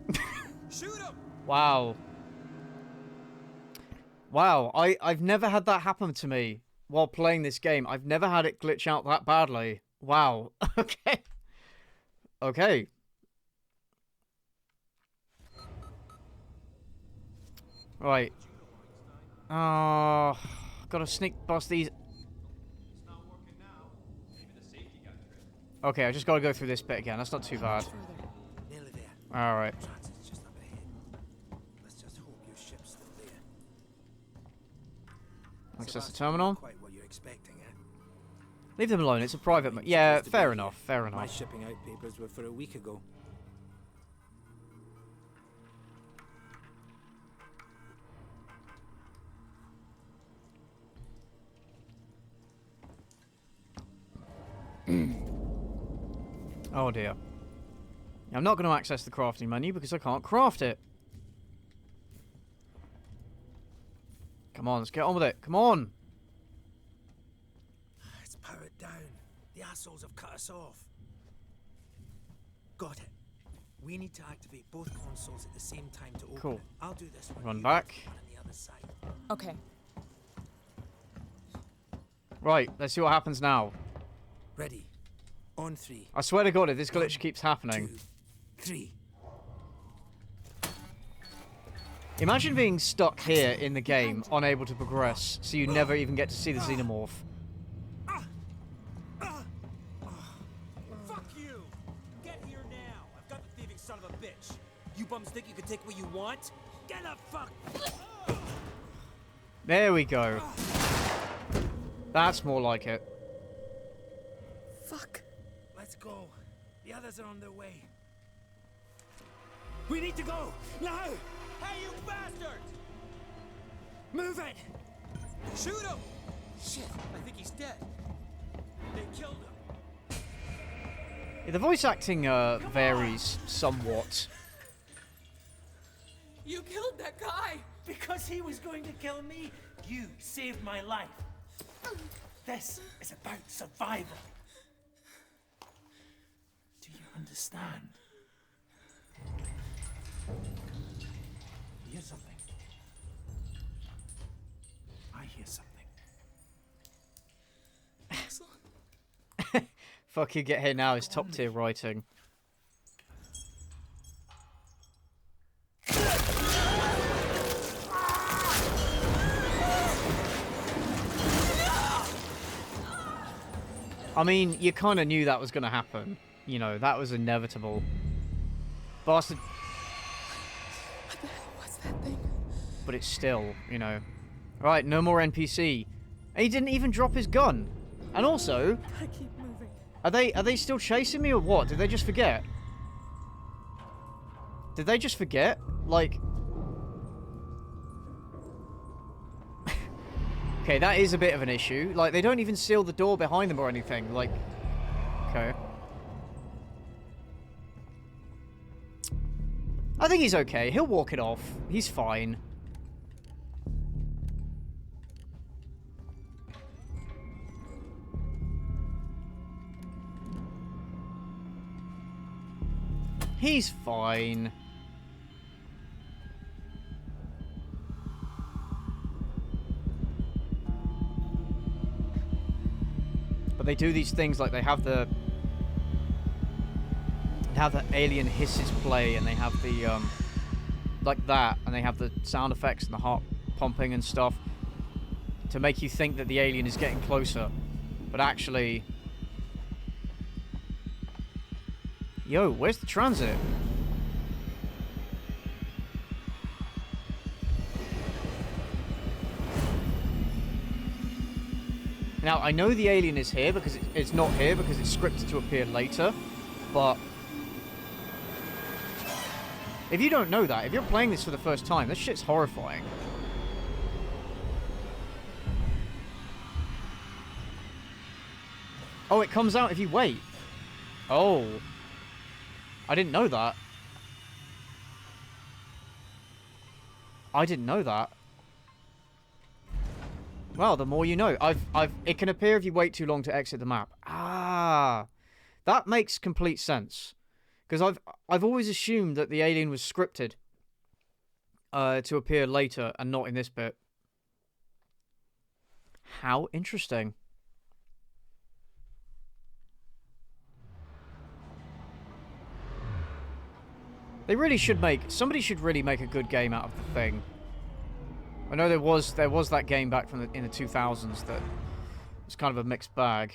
end. Shoot him! Wow. Wow, I've never had that happen to me while playing this game. I've never had it glitch out that badly. Wow. Okay. Okay. Right. Gotta sneak past these. Okay, I just gotta go through this bit again. That's not too bad. Nearly there. Alright. Transit's just up ahead. Let's just hope your ship's still there. Access the terminal. Quite what you're expecting, eh? Leave them alone. It's a private. Yeah, fair enough. Fair My enough. shipping out papers were for a week ago. Oh dear. I'm not going to access the crafting menu because I can't craft it. Come on, let's get on with it. Come on. It's powered down. The assholes have cut us off. Got it. We need to activate both consoles at the same time to open Cool. it. I'll do this one. Run You back. do the one on the other side. Okay. Right, let's see what happens now. Ready. On 3. I swear to God, if this glitch keeps happening. 2, 3. Imagine being stuck here in the game, unable to progress, so you never even get to see the xenomorph. Fuck you! Get here now! I've got the thieving son of a bitch. You bums think you can take what you want? Get the fuck! There we go. That's more like it. Fuck. Let's go. The others are on their way. We need to go now. Hey, you bastard! Move it. Shoot him! Shit, I think he's dead. They killed him. Yeah, the voice acting varies somewhat. You killed that guy! Because he was going to kill me, you saved my life. This is about survival. Do you understand? You hear something? I hear something. Fuck you, get here now is top tier writing. I mean, you kind of knew that was going to happen. You know, that was inevitable. Bastard. What the hell was that thing? But it's still, you know. Right, no more NPC. And he didn't even drop his gun. And also, I keep moving. are they still chasing me or what? Did they just forget? Did they just forget? Like... Okay, that is a bit of an issue. Like, they don't even seal the door behind them or anything. Like, okay. I think he's okay. He'll walk it off. He's fine. He's fine. But they do these things like they have the alien hisses play, and they have the like that, and they have the sound effects and the heart pumping and stuff to make you think that the alien is getting closer, but actually, yo, where's the transit? Now, I know the alien is here because it's not here because it's scripted to appear later, but if you don't know that, if you're playing this for the first time, this shit's horrifying. Oh, it comes out if you wait. Oh. I didn't know that. I didn't know that. Well, the more you know. It can appear if you wait too long to exit the map. Ah, that makes complete sense. Because I've always assumed that the alien was scripted to appear later and not in this bit. How interesting. They really should somebody should really make a good game out of the thing. I know there was that game back from in the 2000s that was kind of a mixed bag.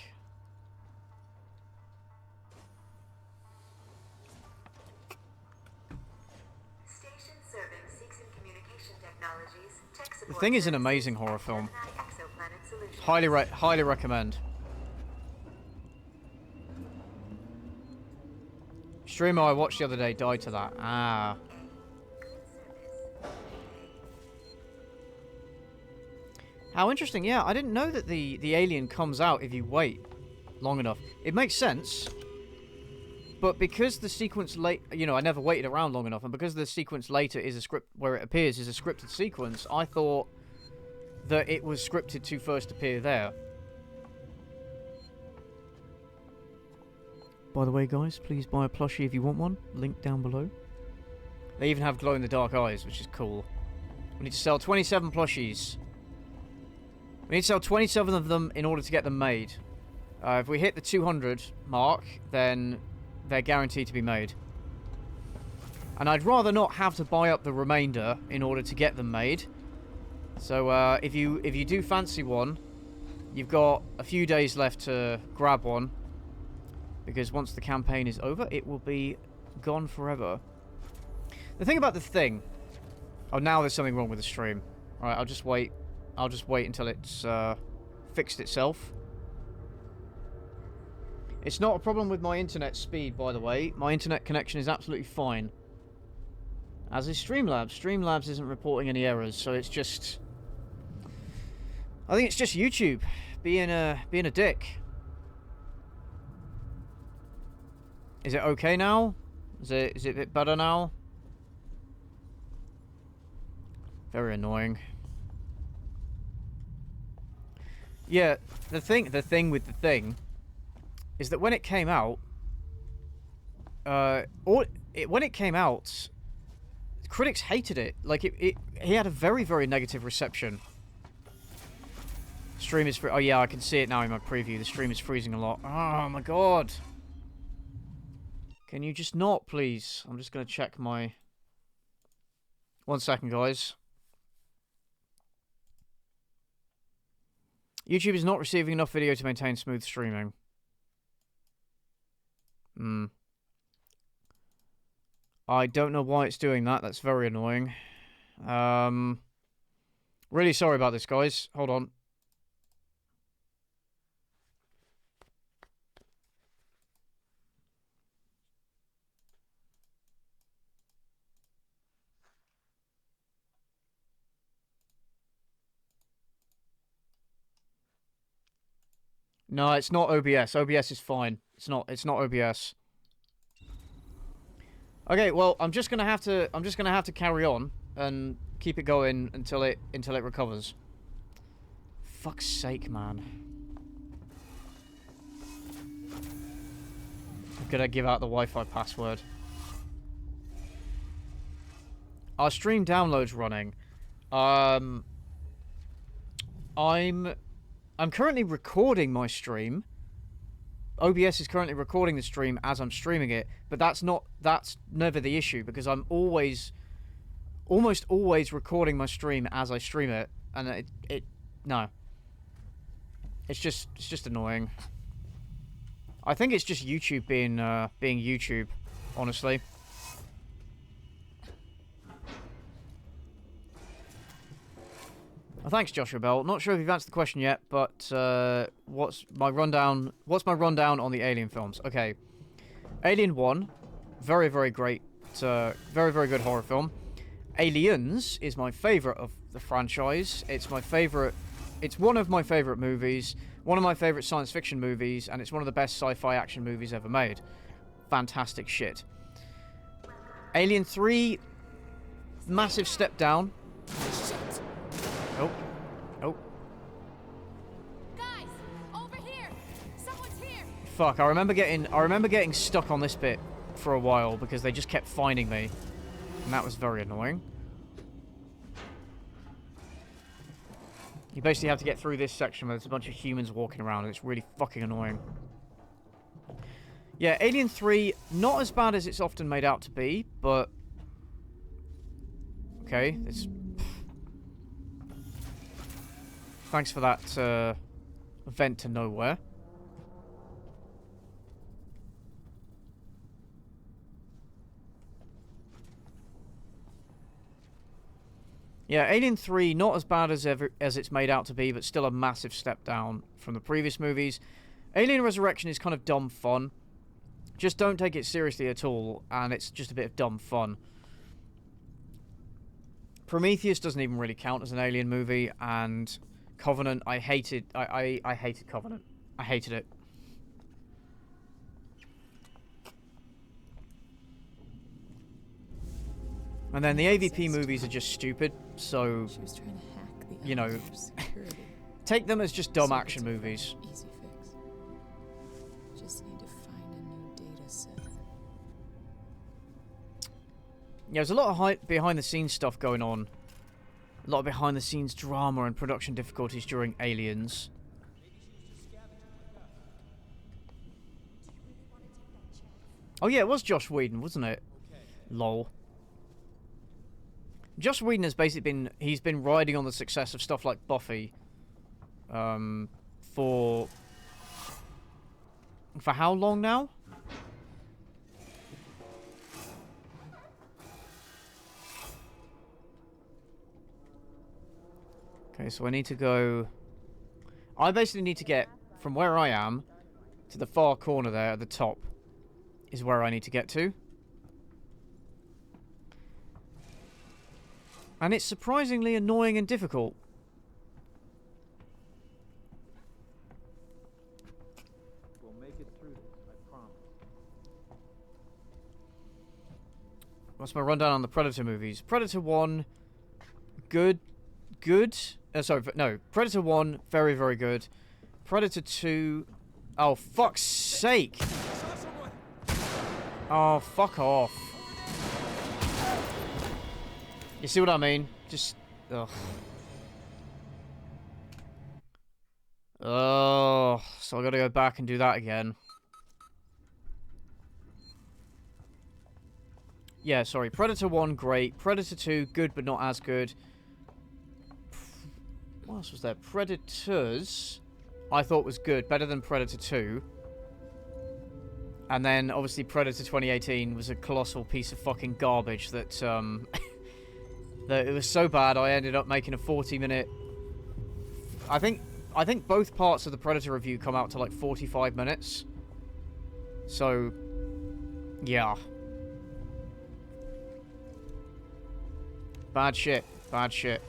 The Thing is an amazing horror film. Highly recommend. Streamer I watched the other day died to that. Ah. How interesting. Yeah, I didn't know that the alien comes out if you wait long enough. It makes sense. But because the sequence I never waited around long enough, and because the sequence later is a script where it appears is a scripted sequence, I thought that it was scripted to first appear there. By the way, guys, please buy a plushie if you want one. Link down below. They even have glow-in-the-dark eyes, which is cool. We need to sell 27 plushies. We need to sell 27 of them in order to get them made. If we hit the 200 mark, then they're guaranteed to be made. And I'd rather not have to buy up the remainder in order to get them made. So if you do fancy one, you've got a few days left to grab one. Because once the campaign is over, it will be gone forever. The thing about the Thing... Oh, now there's something wrong with the stream. Alright, I'll just wait. I'll just wait until it's fixed itself. It's not a problem with my internet speed, by the way. My internet connection is absolutely fine. As is Streamlabs. Streamlabs isn't reporting any errors, so it's just... I think it's just YouTube being a dick. Is it okay now? Is it a bit better now? Very annoying. Yeah, the thing with the thing is that when it came out, when it came out, critics hated it. Like he had a very, very negative reception. Stream is oh yeah, I can see it now in my preview. The stream is freezing a lot. Oh my god. Can you just not, please? I'm just gonna check my... 1 second, guys. YouTube is not receiving enough video to maintain smooth streaming. I don't know why it's doing that. That's very annoying. Really sorry about this, guys. Hold on. No, it's not OBS. OBS is fine. It's not OBS. Okay, well, I'm just gonna have to carry on and keep it going until it recovers. Fuck's sake, man. I'm gonna give out the Wi-Fi password. Our stream download's running. I'm currently recording my stream. OBS is currently recording the stream as I'm streaming it, but that's never the issue, because I'm almost always recording my stream as I stream it, and no. It's just annoying. I think it's just YouTube being YouTube, honestly. Well, thanks, Joshua Bell. Not sure if you've answered the question yet, but what's my rundown on the Alien films? Okay, Alien 1, very, very great, very, very good horror film. Aliens is my favourite of the franchise. It's one of my favourite movies, one of my favourite science fiction movies, and it's one of the best sci-fi action movies ever made. Fantastic shit. Alien 3, massive step down. Oh. Oh. Guys, over here. Someone's here. Fuck, I remember getting stuck on this bit for a while because they just kept finding me. And that was very annoying. You basically have to get through this section where there's a bunch of humans walking around, and it's really fucking annoying. Yeah, Alien 3, not as bad as it's often made out to be, but... Okay, it's... Thanks for that vent to nowhere. Yeah, Alien 3, not as bad as it's made out to be, but still a massive step down from the previous movies. Alien Resurrection is kind of dumb fun. Just don't take it seriously at all, and it's just a bit of dumb fun. Prometheus doesn't even really count as an Alien movie, and... Covenant, I hated Covenant. I hated it. And then the AVP movies are just stupid, so, She was trying to hack the you know, elevator's security. take them as just dumb So action it's a movies. Easy fix. Just need to find a new data set. Yeah, there's a lot of behind-the-scenes stuff going on. A lot of behind-the-scenes drama and production difficulties during Aliens. Oh yeah, it was Joss Whedon, wasn't it? Lol. Joss Whedon has basically been riding on the success of stuff like Buffy. For how long now? Okay, so I need to go... I basically need to get from where I am to the far corner there at the top is where I need to get to. And it's surprisingly annoying and difficult. We'll make it through this, I promise. What's my rundown on the Predator movies? Predator 1, good. Sorry, no. Predator 1, very, very good. Predator 2... Oh, fuck's sake! Oh, fuck off. You see what I mean? Just... Ugh. Oh, so I gotta go back and do that again. Yeah, sorry. Predator 1, great. Predator 2, good but not as good. What else was there? Predators, I thought was good. Better than Predator 2. And then, obviously, Predator 2018 was a colossal piece of fucking garbage that, that it was so bad I ended up making a 40-minute... I think both parts of the Predator review come out to, like, 45 minutes. So, yeah. Bad shit. Bad shit.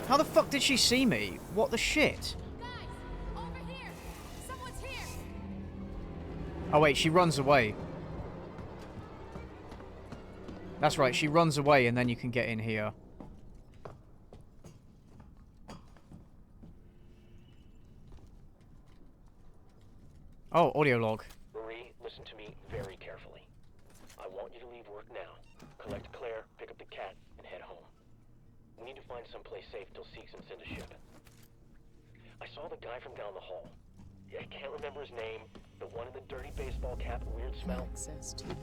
How the fuck did she see me? What the shit? Guys, over here. Someone's here. Oh wait, she runs away. That's right, she runs away and then you can get in here. Oh, audio log. Marie, listen to me very carefully. I want you to leave work now. Collect Claire, pick up the cat, and head home. We need to find someplace safe till Seegson send a ship. I saw the guy from down the hall. I can't remember his name. The one in the dirty baseball cap, weird smell.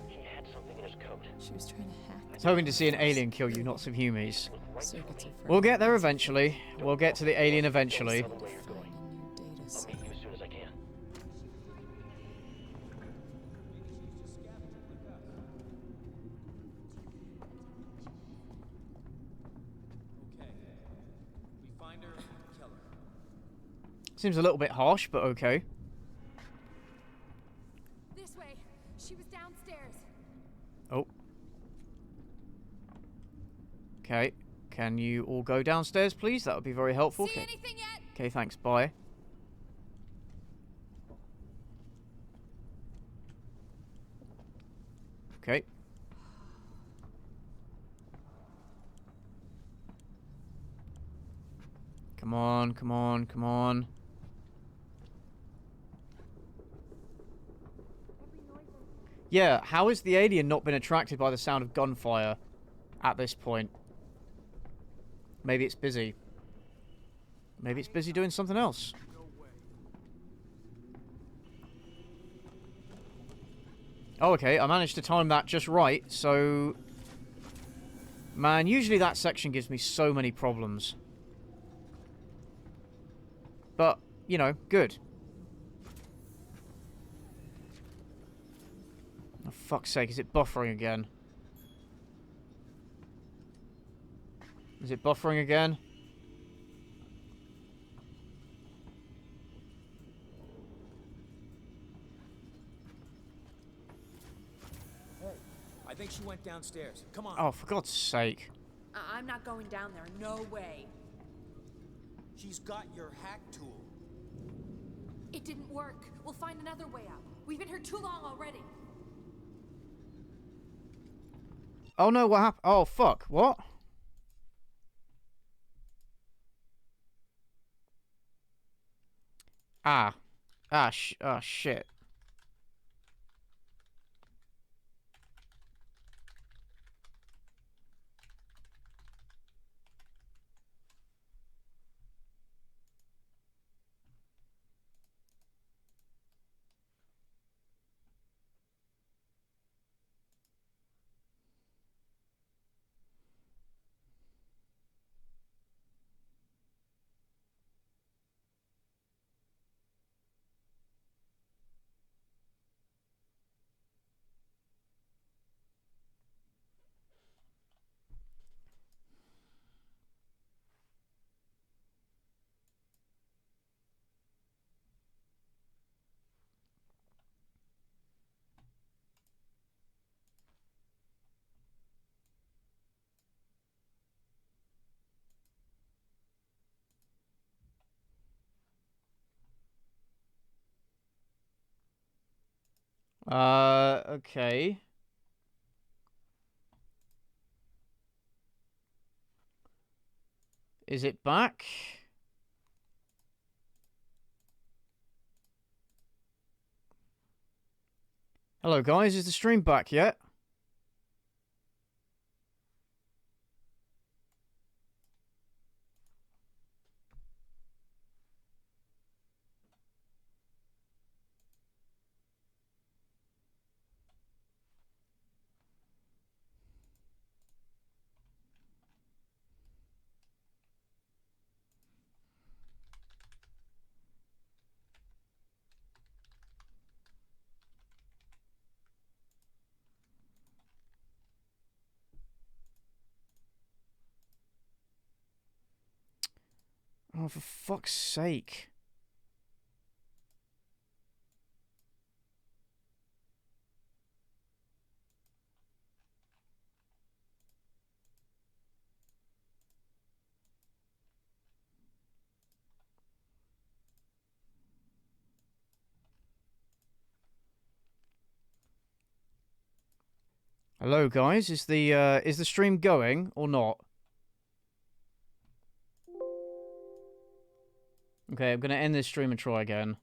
He had something in his coat. She was trying to hack. I was hoping to see an alien kill you, not some humies. Circuits of We'll get there eventually. We'll get to the alien eventually. finding new data I'll set. meet you as soon as I can. Seems a little bit harsh, but okay. This way. She was downstairs. Oh. Okay. Can you all go downstairs, please? That would be very helpful. See Okay. anything yet? Okay, thanks. Bye. Okay. Come on, come on, come on. Yeah, how has the alien not been attracted by the sound of gunfire at this point? Maybe it's busy. Maybe it's busy doing something else. Oh, okay, I managed to time that just right, so... Man, usually that section gives me so many problems. But, you know, good. Oh, fuck's sake, is it buffering again? Is it buffering again? Hey, I think she went downstairs. Come on. Oh, for God's sake. I'm not going down there. No way. She's got your hack tool. It didn't work. We'll find another way out. We've been here too long already. Oh no, what happened? Oh, fuck. What? Ah. Ah, shit. Okay. Is it back? Hello guys, is the stream back yet? Oh, for fuck's sake. Hello guys, is the stream going or not? Okay, I'm gonna end this stream and try again.